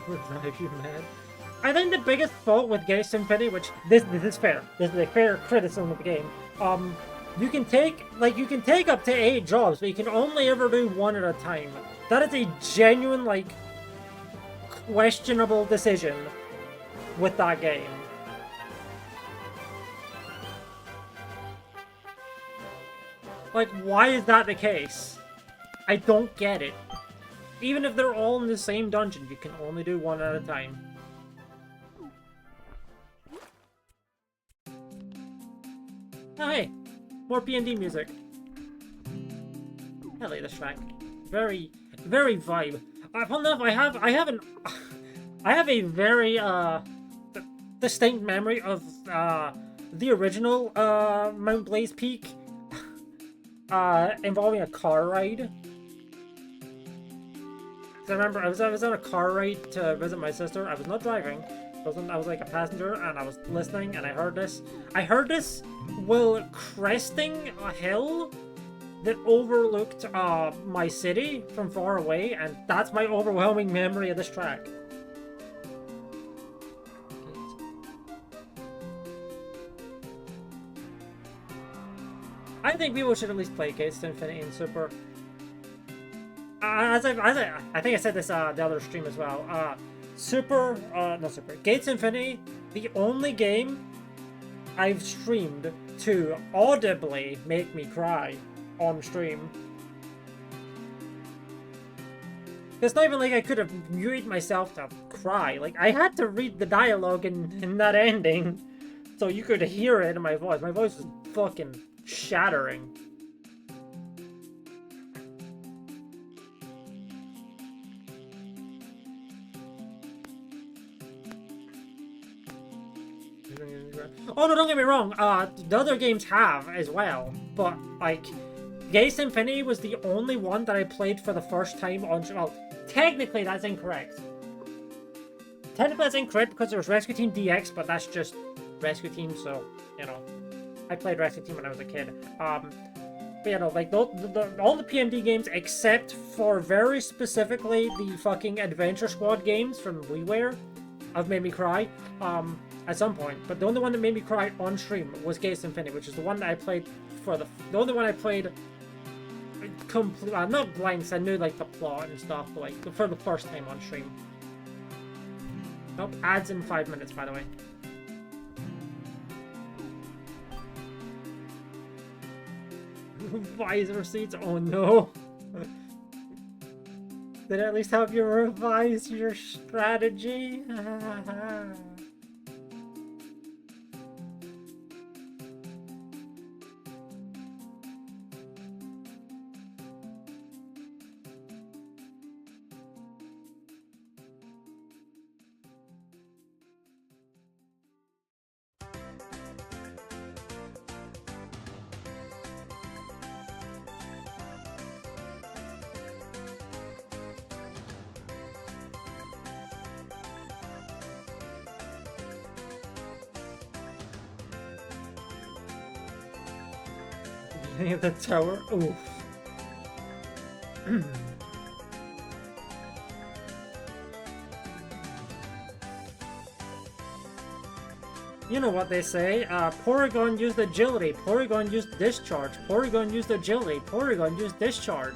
Would drive you mad. I think the biggest fault with Gates to Infinity, which this is fair. This is a fair criticism of the game. You can take up to 8 jobs, but you can only ever do 1 at a time. That is a genuine, like, questionable decision with that game. Like, why is that the case? I don't get it. Even if they're all in the same dungeon, you can only do 1 at a time. Oh hey, more P&D music. I like this track. Very, very vibe. Fun enough, I have a very distinct memory of the original Mount Blaze Peak involving a car ride. I remember I was on a car ride to visit my sister. I was not driving. I was like a passenger, and I was listening, and I heard this. I heard this while cresting a hill that overlooked my city from far away, and that's my overwhelming memory of this track. I think people should at least play Gates to Infinity and Super. I think I said this the other stream as well. Gates Infinity, the only game I've streamed to audibly make me cry on stream. It's not even like I could have muted myself to cry. Like, I had to read the dialogue in that ending so you could hear it in my voice. My voice was fucking shattering. Oh no, don't get me wrong, the other games have as well, but like, Gates Infinity was the only one that I played for the first time on, well, technically that's incorrect. Technically that's incorrect because there was Rescue Team DX, but that's just Rescue Team, so, you know, I played Rescue Team when I was a kid. But you know, like, all the PMD games except for very specifically the fucking Adventure Squad games from WiiWare have made me cry. At some point, but the only one that made me cry on stream was Gates Infinity, which is the one that I played for the only one I played complete, not blanks, I knew like the plot and stuff, but like for the first time on stream. Nope, ads in 5 minutes, by the way. Visor seats, oh no. Did I at least help you revise your strategy? The tower. Oof. You know what they say, Porygon used agility, Porygon used discharge, Porygon used agility, Porygon used discharge.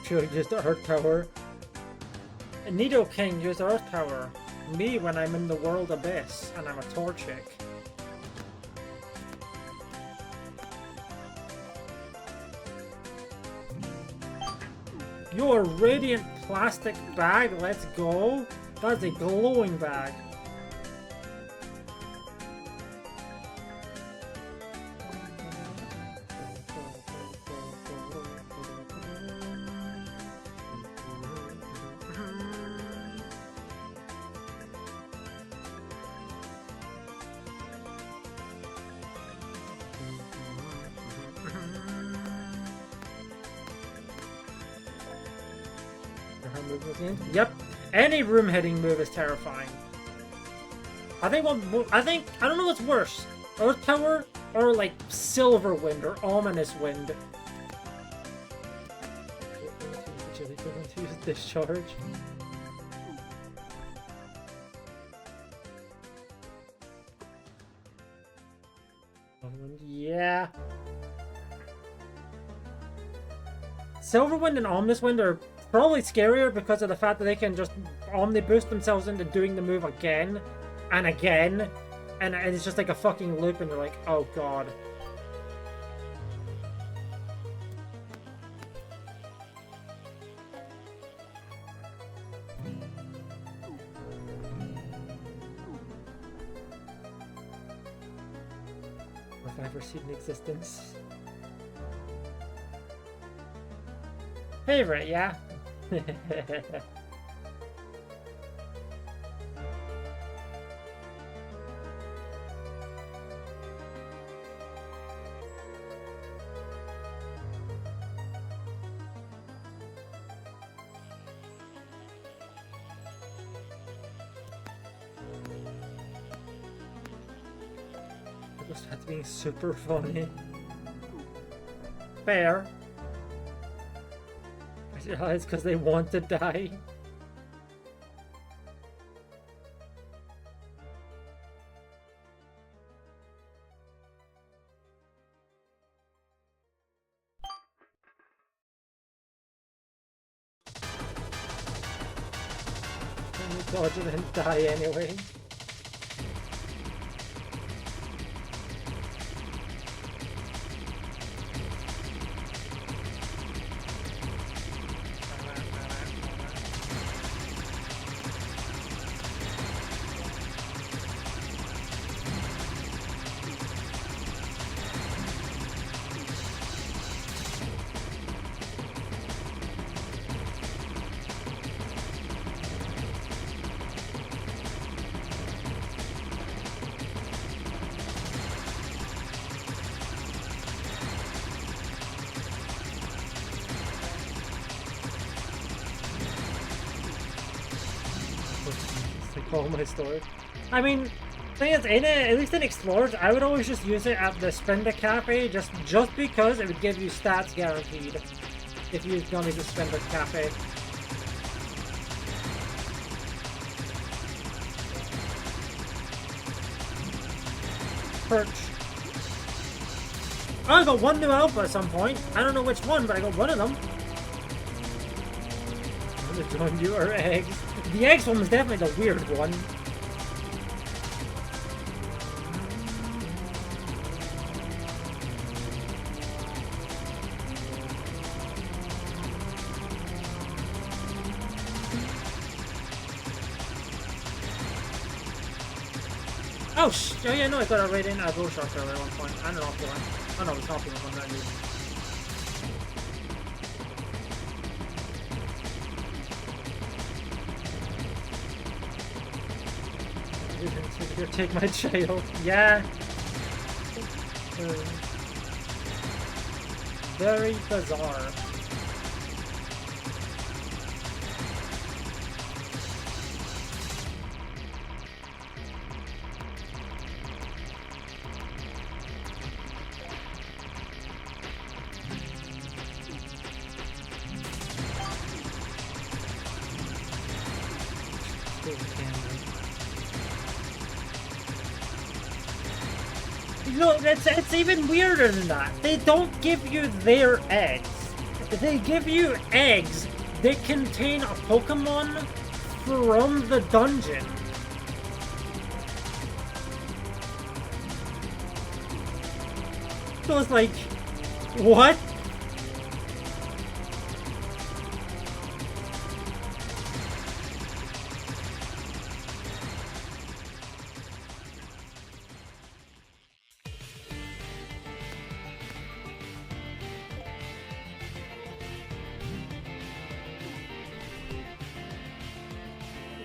Should used Earth Power. Nidoking used Earth Power. Me when I'm in the world abyss and I'm a Torchic. Your radiant plastic bag, let's go. That's a glowing bag. Yep, any room hitting move is terrifying. I don't know what's worse, Earth Power or like Silver Wind or Ominous Wind. Discharge. Yeah. Silver Wind and Ominous Wind are probably scarier because of the fact that they can just omni-boost themselves into doing the move again and again, and it's just like a fucking loop, and you're like, oh god. If I ever seen in existence. Favorite, yeah. That's being super funny. Fair. It's because they want to die. And you dodge it and die anyway. Oh my store. I mean, thing is, in it, at least in Explorers, I would always just use it at the Spender Cafe, just because it would give you stats guaranteed if you was gonna just Spender Cafe. Perch. Oh, I got one new alpha at some point. I don't know which one, but I got one of them. I'm gonna join your eggs. The eggs one was definitely the weird one. Oh, oh yeah, no, I got a right in a bull shot earlier at one point. I don't know if one. Oh no, it's not the one that I used. Here, take my child. Yeah. Very bizarre. No, it's even weirder than that. They don't give you their eggs. They give you eggs that contain a Pokemon from the dungeon. So it's like, what?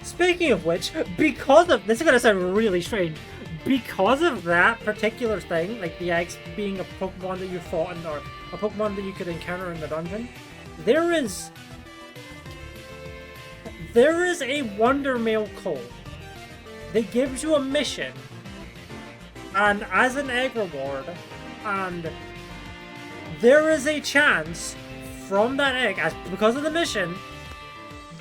Speaking of which, because of this is gonna sound really strange, because of that particular thing, like the eggs being a Pokemon that you fought in, or a Pokemon that you could encounter in the dungeon, there is a Wonder Mail code that gives you a mission, and as an egg reward, and there is a chance from that egg, because of the mission,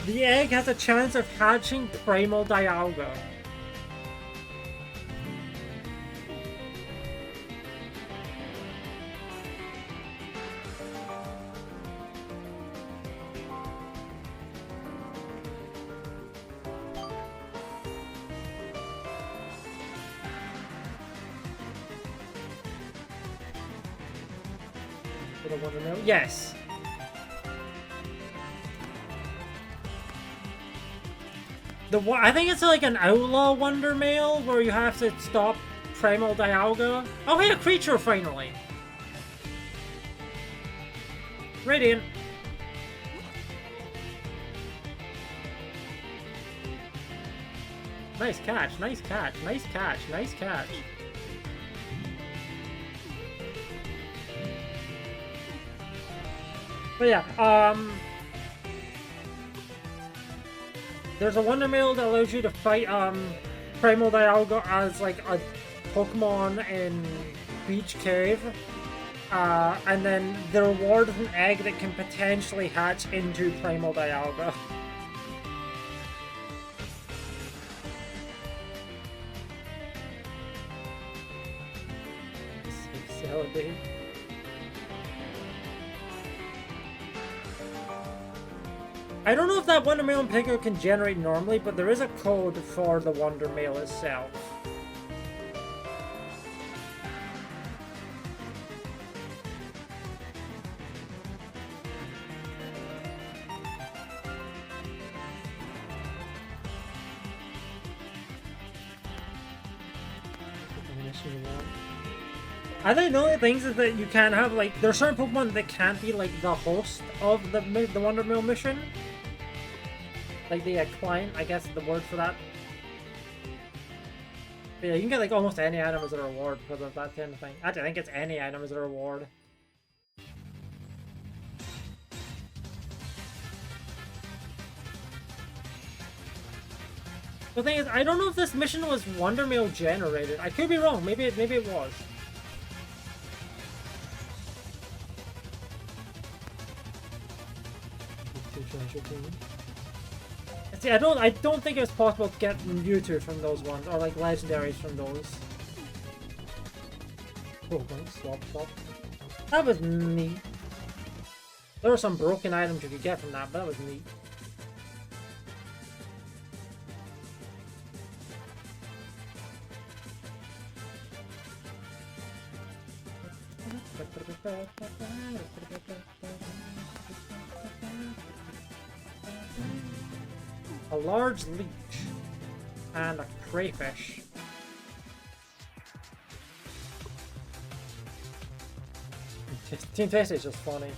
the egg has a chance of hatching Primal Dialga. I want to know. Yes. I think it's like an outlaw Wonder Mail where you have to stop Primal Dialga. Oh, hey, a creature finally! Radiant. Nice catch, nice catch, nice catch, nice catch. But yeah, there's a Wonder Mail that allows you to fight, Primal Dialga as, like, a Pokemon in Beach Cave. And then the reward is an egg that can potentially hatch into Primal Dialga. Dude. I don't know if that Wonder Mail and Pico can generate normally, but there is a code for the Wonder Mail itself. I think the only things is that you can have, like, there are certain Pokemon that can't be, like, the host of the Wonder Mail mission. Like the client, I guess is the word for that. But yeah, you can get, like, almost any item as a reward because of that kind of thing. Actually, I think it's any item as a reward. The thing is, I don't know if this mission was Wonder Mail generated. I could be wrong. Maybe it was. See, I don't think it was possible to get Mewtwo from those ones, or like legendaries from those. Oh, swap. That was neat. There were some broken items you could get from that, but that was neat. A large leech and a crayfish. Team Face is just funny.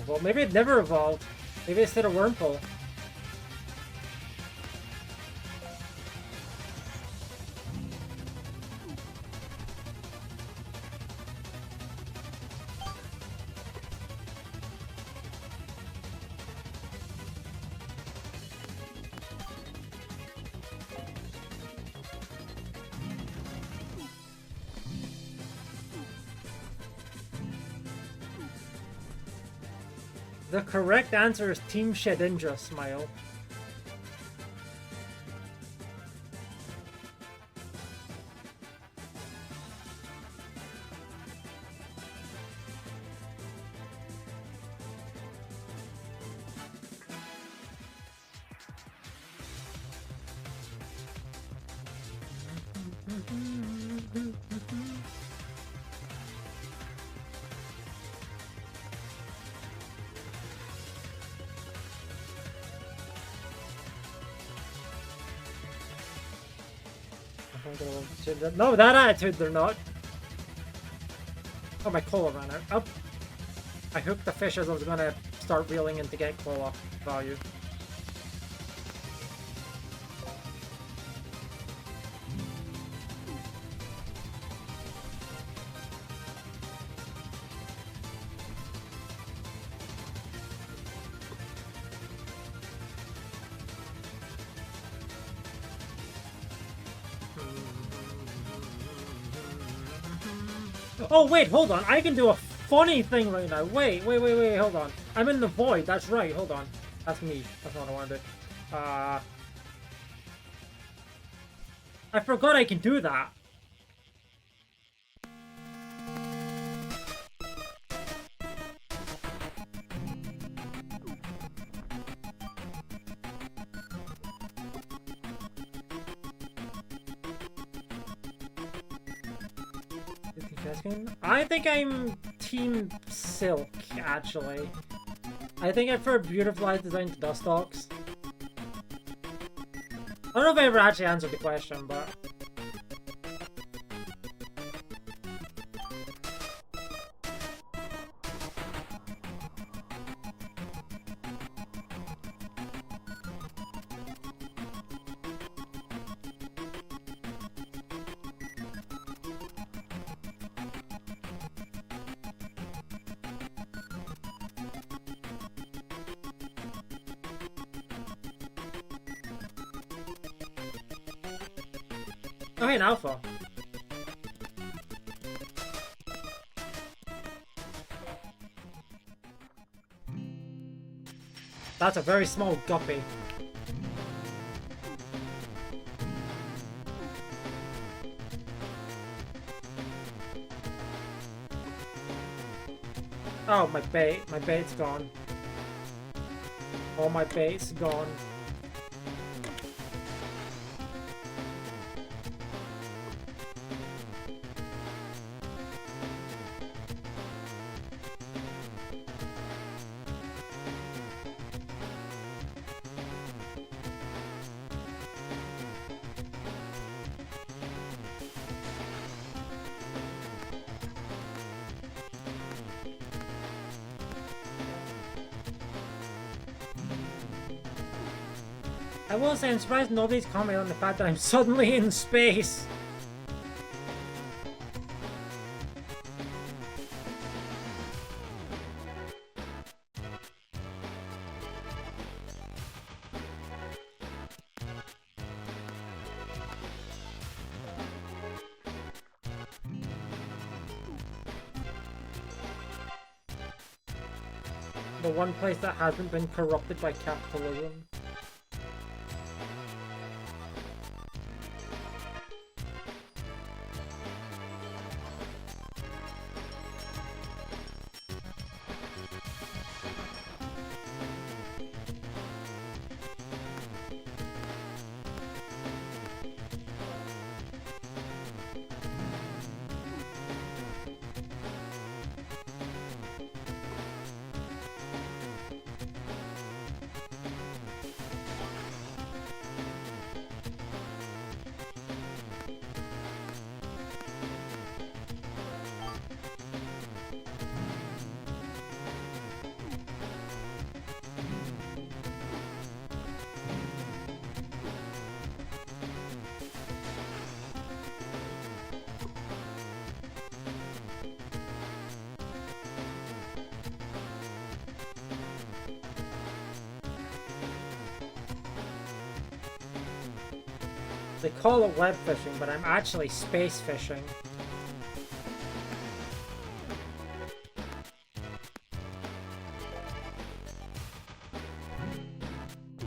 Well, maybe it never evolved. Maybe it's still a Wurmple. The correct answer is Team Shedinja, Smile. No, that attitude they're not. Oh, my cola ran out. Oh, I hooked the fish as I was gonna start reeling in to get cola value. Oh, wait, hold on. I can do a funny thing right now. Wait, hold on. I'm in the void. That's right. Hold on. That's me. That's not what I want to do. I forgot I can do that. I think I'm Team Silk, actually. I think I prefer Beautifly Design to Dustox. I don't know if I ever actually answered the question, but... Oh, hey, an alpha. That's a very small guppy. Oh, my bait. My bait's gone. All my bait's gone. I will say I'm surprised nobody's commented on the fact that I'm suddenly in space. The one place that hasn't been corrupted by capitalism. They call it web fishing, but I'm actually space fishing.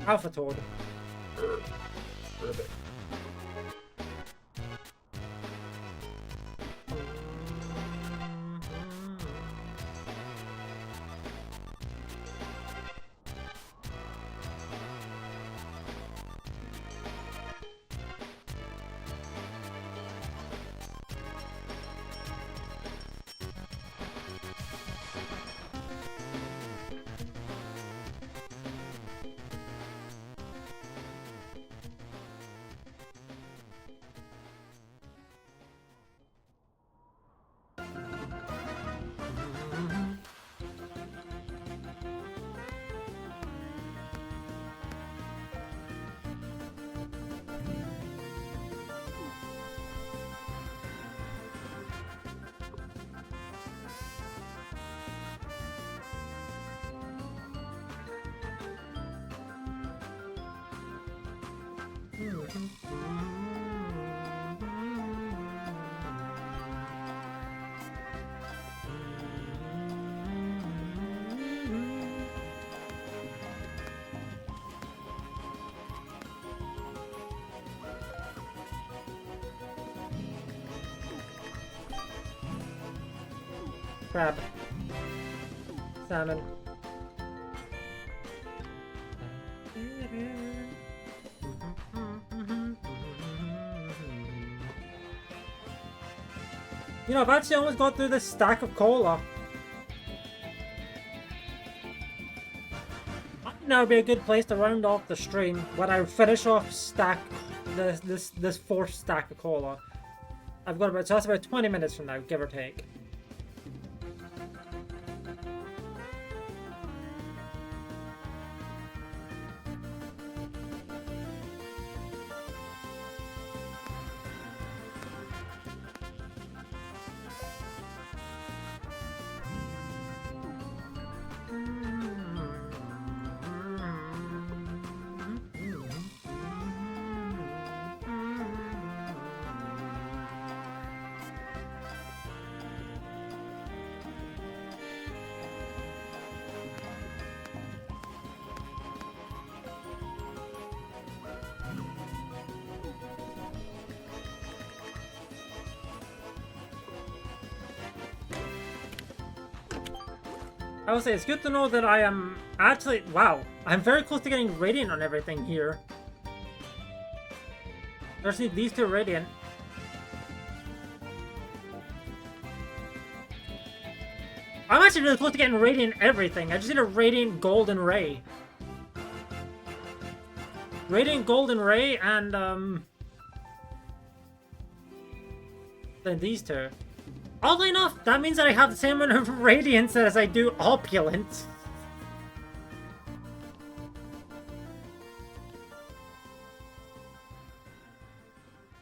Alpha Toad. crab. Salmon. You know, I've actually almost got through this stack of cola. Now would be a good place to round off the stream when I finish off this fourth stack of cola. I've got about, so that's about 20 minutes from now, give or take. I will say, it's good to know that I am actually... Wow, I'm very close to getting Radiant on everything here. I just need these two Radiant. I'm actually really close to getting Radiant everything. I just need a Radiant Golden Ray. Radiant Golden Ray and, then these two. Oddly enough, that means that I have the same amount of Radiance as I do Opulent.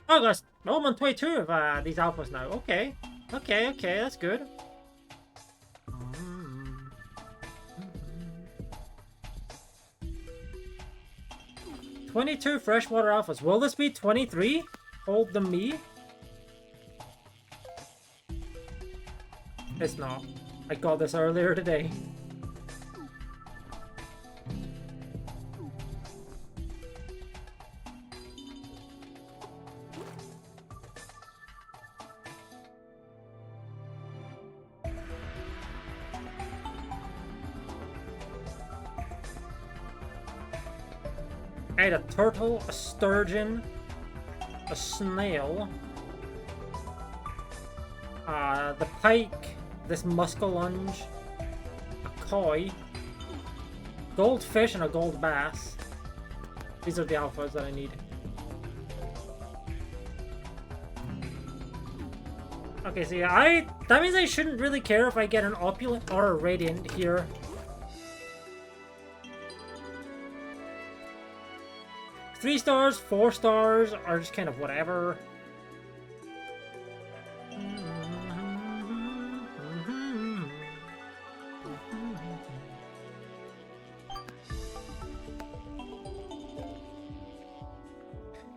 Oh gosh, I'm on 22 of these alphas now. Okay. Okay, that's good. 22 freshwater alphas. Will this be 23? Hold the me? It's not. I got this earlier today. I had a turtle, a sturgeon, a snail, the pike, this muskellunge, a koi, goldfish, and a gold bass. These are the alphas that I need. Okay, so yeah, that means I shouldn't really care if I get an opulent or a radiant here. Three stars, 4 stars, are just kind of whatever.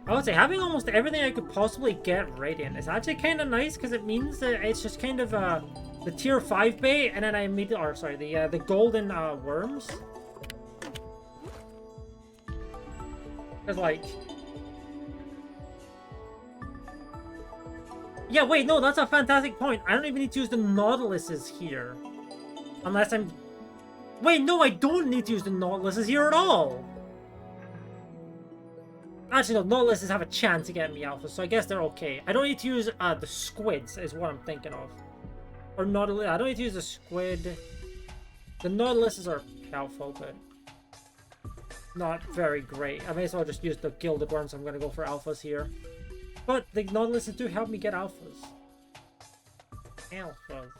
I would say having almost everything I could possibly get radiant is actually kind of nice because it means that it's just kind of the tier 5 bait, and then I immediately, or sorry, the golden worms. Cause like, yeah, wait, no, that's a fantastic point. I don't even need to use the Nautiluses here, unless I'm. Wait, no, I don't need to use the Nautiluses here at all. Actually, no, Nautiluses have a chance to get me alpha, so I guess they're okay. I don't need to use the squids, is what I'm thinking of. Or Nautilus. I don't need to use the squid. The Nautiluses are helpful, but not very great. I may as well just use the gilded worms. I'm going to go for alphas here. But the Nautiluses do help me get alphas. Alphas.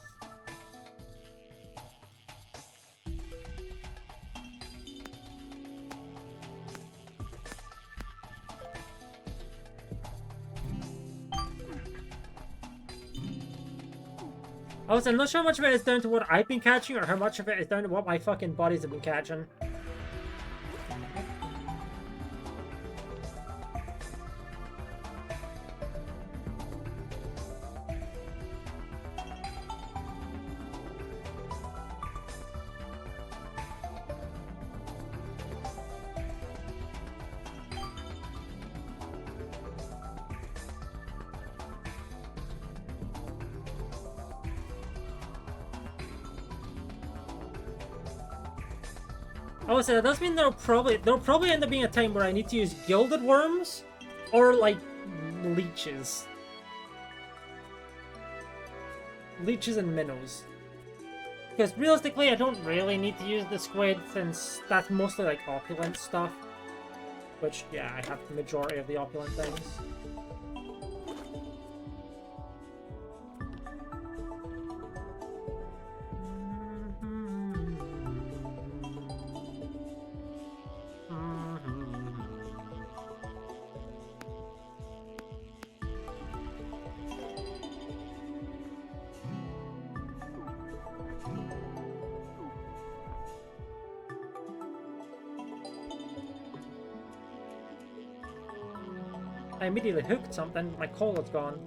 I'm not sure how much of it is down to what I've been catching or how much of it is down to what my fucking buddies have been catching. Oh, so that does mean there'll probably end up being a time where I need to use gilded worms or like leeches. Leeches and minnows. Because realistically, I don't really need to use the squid since that's mostly like opulent stuff. Which, yeah, I have the majority of the opulent things. I immediately hooked something, my coal is gone.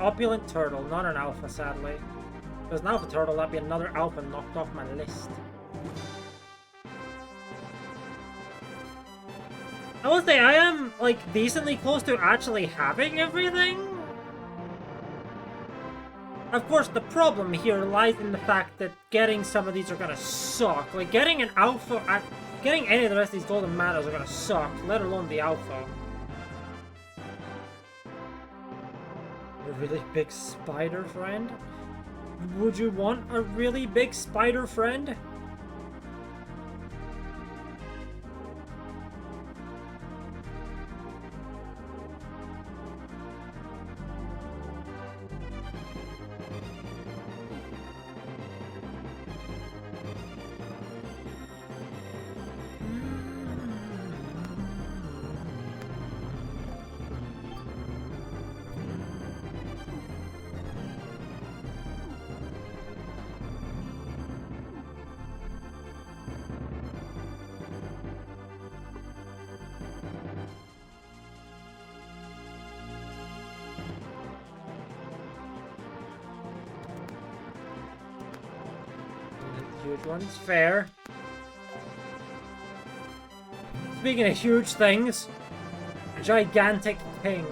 Opulent turtle, not an alpha, sadly. If it was an alpha turtle, that'd be another alpha knocked off my list. I will say, I am, like, decently close to actually having everything. Of course, the problem here lies in the fact that getting some of these are gonna suck. Like, getting an alpha, getting any of the rest of these golden matters are gonna suck, let alone the alpha. A really big spider friend? Would you want a really big spider friend? Huge ones, fair. Speaking of huge things, gigantic ping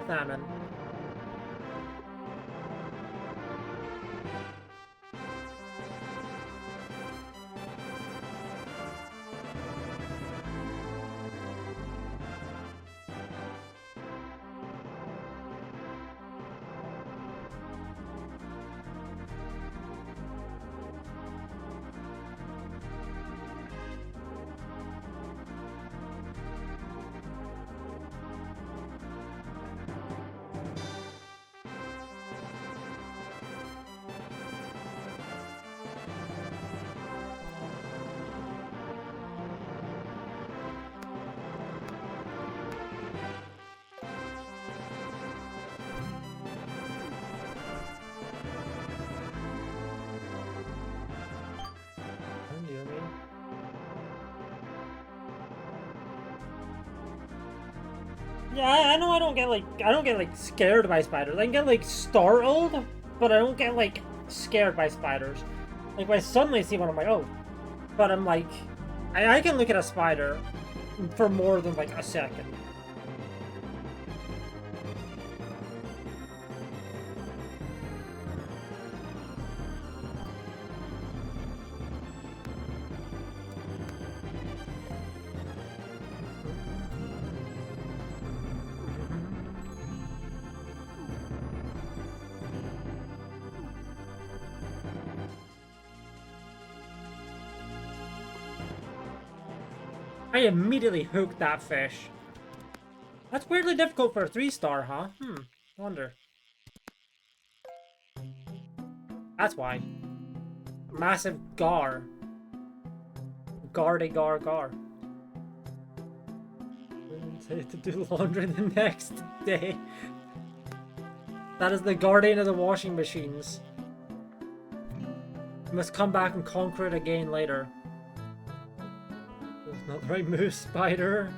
salmon. Yeah, I know I don't get like scared by spiders. I can get like startled, but I don't get like scared by spiders. Like when I suddenly see one, I'm like, oh. But I'm like, I can look at a spider for more than like a second. I immediately hooked that fish. That's weirdly difficult for a 3-star, huh? Wonder. That's why. Massive gar. Gardy gar gar. Say to do laundry the next day. That is the guardian of the washing machines. You must come back and conquer it again later. That's not the right move, spider.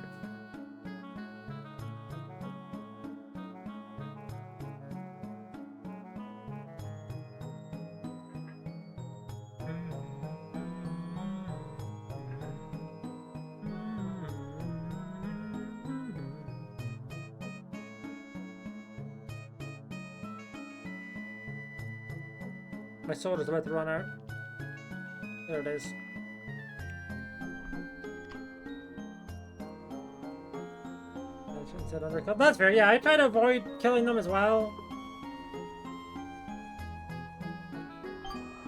My sword is about to run out. There it is. That's fair, yeah, I try to avoid killing them as well.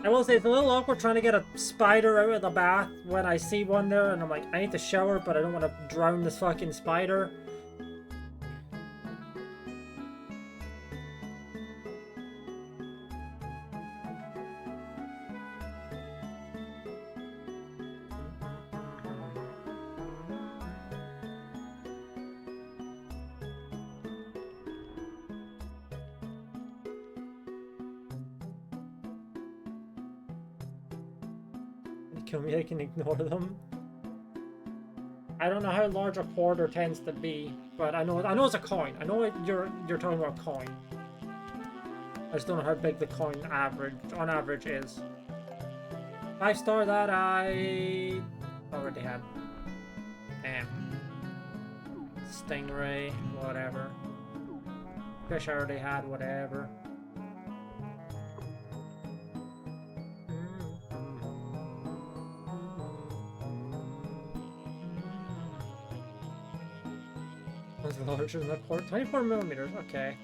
I will say it's a little awkward trying to get a spider out of the bath when I see one there and I'm like, I need to shower, but I don't want to drown this fucking spider. Kill me, I can ignore them. I don't know how large a quarter tends to be, but I know it's a coin. I know you're talking about a coin. I just don't know how big the coin on average is. 5-star that I already had. Damn. Stingray, whatever. Fish I already had, whatever. Larger than that port. 24 millimeters, okay.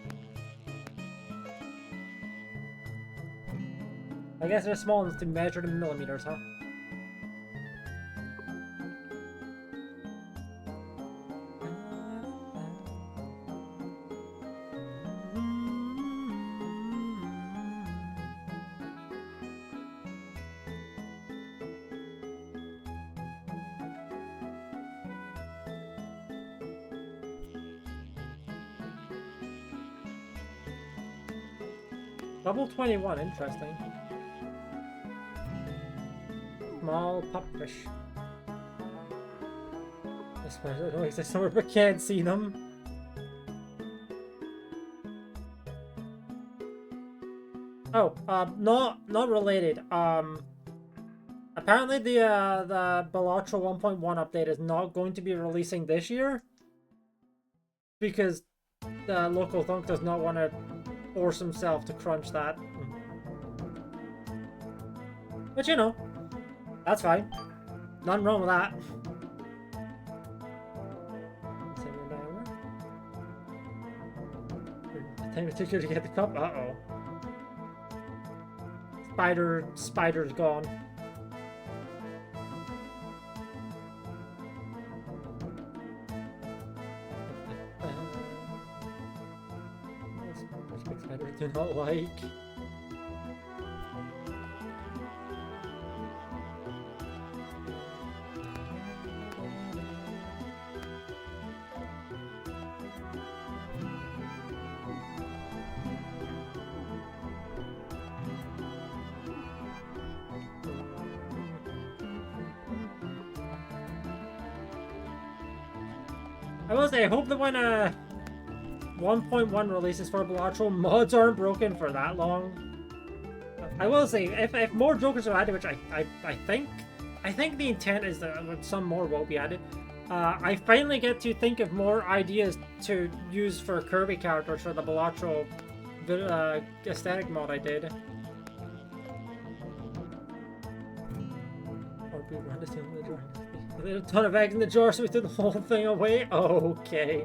I guess they're small enough to measure in millimeters, huh? Level 21, interesting. Small pupfish. I suppose I don't exist somewhere but can't see them. Oh, not related. Apparently the Balatro 1.1 update is not going to be releasing this year because the local thunk does not want to force himself to crunch that. But you know, that's fine. Nothing wrong with that. Time it took you to get the cup. Uh-oh. Spider's gone. Spider do not like. I will say, I hope that when 1.1 releases for Balatro, mods aren't broken for that long. I will say, if more Jokers are added, which I think the intent is that some more will be added, I finally get to think of more ideas to use for Kirby characters for the Balatro aesthetic mod I did. There's a ton of eggs in the jar, so we threw the whole thing away? Okay.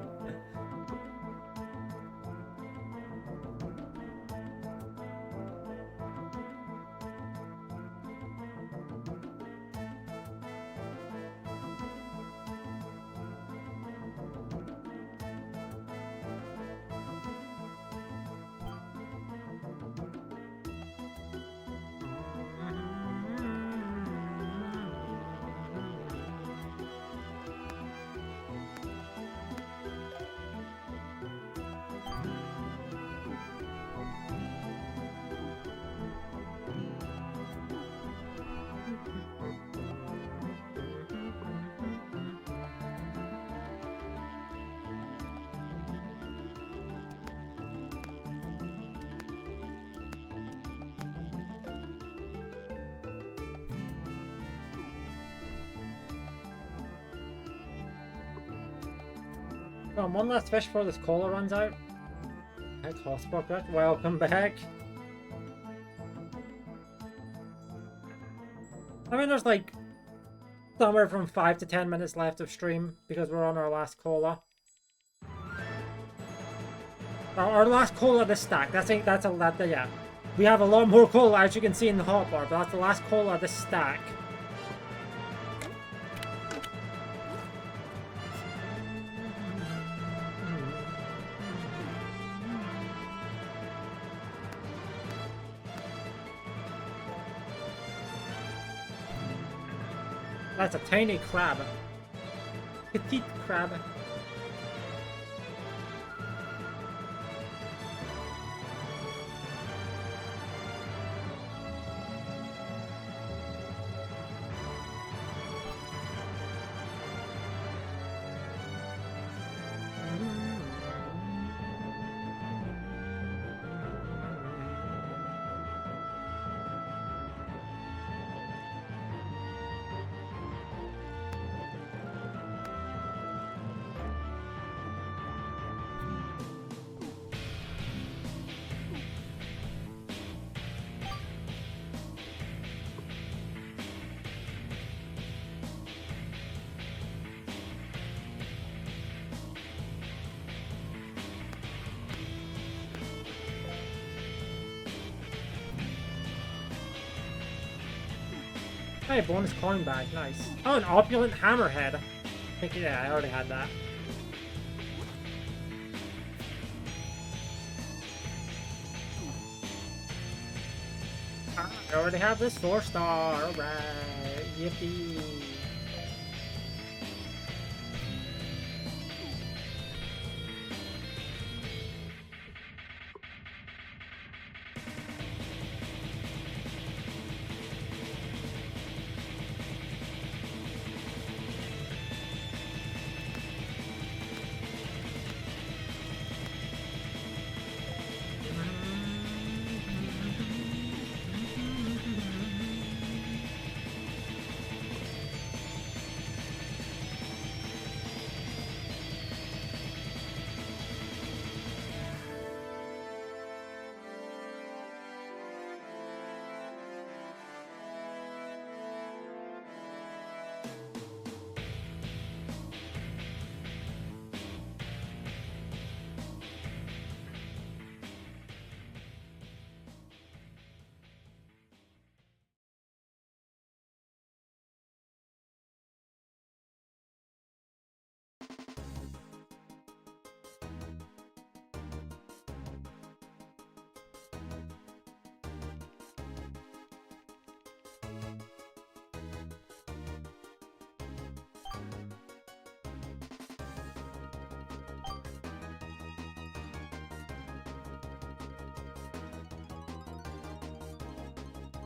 One last fish before this cola runs out. Hi, Tossbucket. Welcome back. I mean, there's like somewhere from 5 to 10 minutes left of stream because we're on our last cola. Our last cola this stack. Yeah. We have a lot more cola, as you can see in the hotbar, but that's the last cola this stack. That's a tiny crab. Petite crab. Hey, bonus coin bag, nice. Oh, an opulent hammerhead. I think, yeah, I already had that. I already have this 4-star, alright, yippee.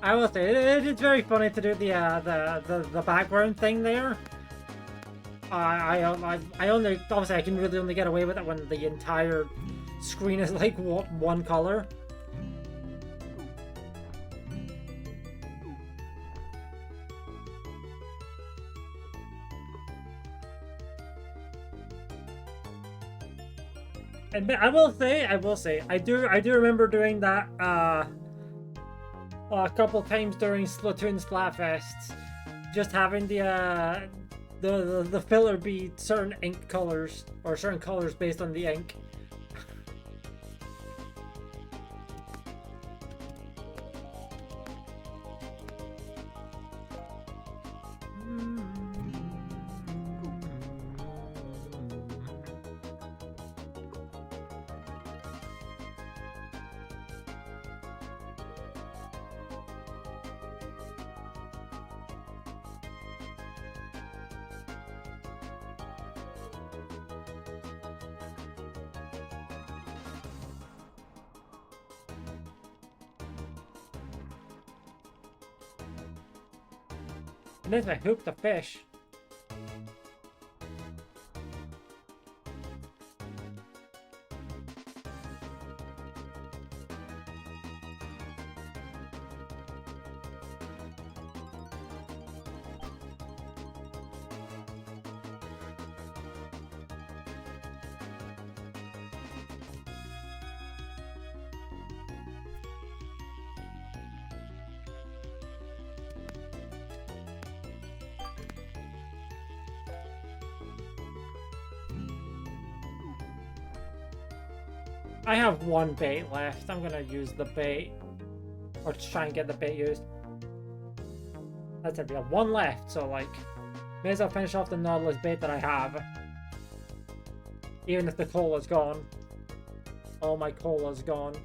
I will say it's very funny to do the background thing there. I only obviously I can really only get away with it when the entire screen is like one color. And I will say, I do remember doing that a couple times during Splatoon Splatfests, just having the filler be certain ink colors or certain colors based on the ink. And then I hooked the fish. I have one bait left. I'm gonna use the bait. Or try and get the bait used. That's it, we have one left, so like, may as well finish off the Nautilus bait that I have. Even if the cola's gone. All my cola's gone.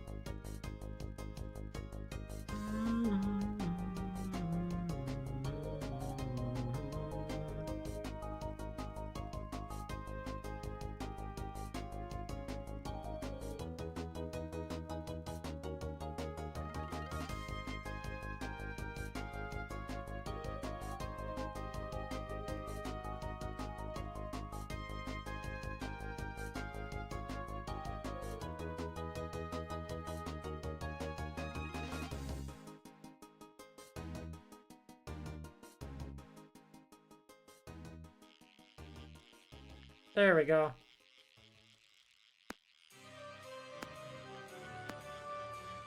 There we go.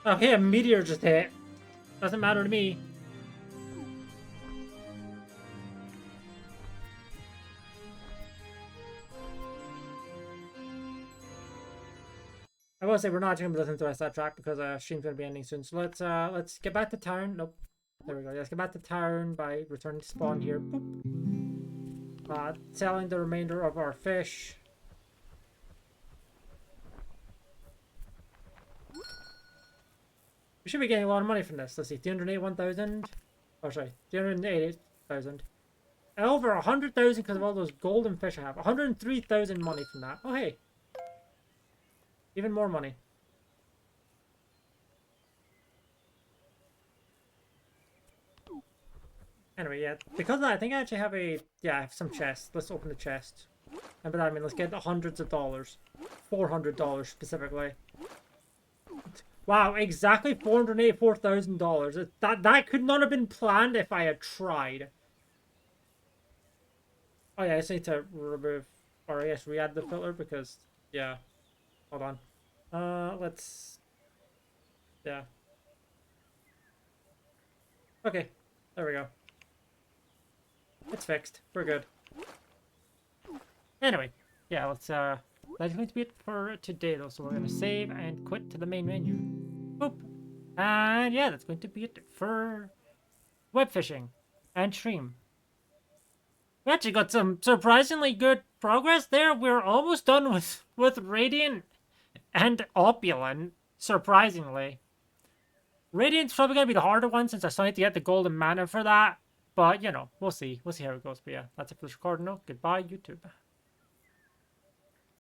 Oh, hey, a meteor just hit. Doesn't matter to me. I will say we're not going to be listening to the rest of that track because stream's going to be ending soon. So let's get back to town. Nope. There we go. Let's get back to town by returning to spawn here. Boop. Selling the remainder of our fish. We should be getting a lot of money from this. Let's see, 381,000. Oh, sorry, 380,000. Over 100,000 because of all those golden fish I have. 103,000 money from that. Oh, hey. Even more money. Anyway, yeah, because of that, I think I actually have I have some chests. Let's open the chest. And by that I mean, let's get the hundreds of dollars. $400 specifically. Wow, exactly $484,000. That could not have been planned if I had tried. Oh yeah, I just need to remove, or I guess re-add the filter because, yeah. Hold on. Let's, yeah. Okay, there we go. It's fixed. We're good. Anyway, yeah, let's, that's going to be it for today, though. So we're going to save and quit to the main menu. Boop. And yeah, that's going to be it for web fishing and stream. We actually got some surprisingly good progress there. We're almost done with Radiant and Opulent, surprisingly. Radiant's probably going to be the harder one since I still need to get the golden mana for that. But, you know, we'll see. We'll see how it goes. But yeah, that's it for this recording now. Goodbye, YouTube.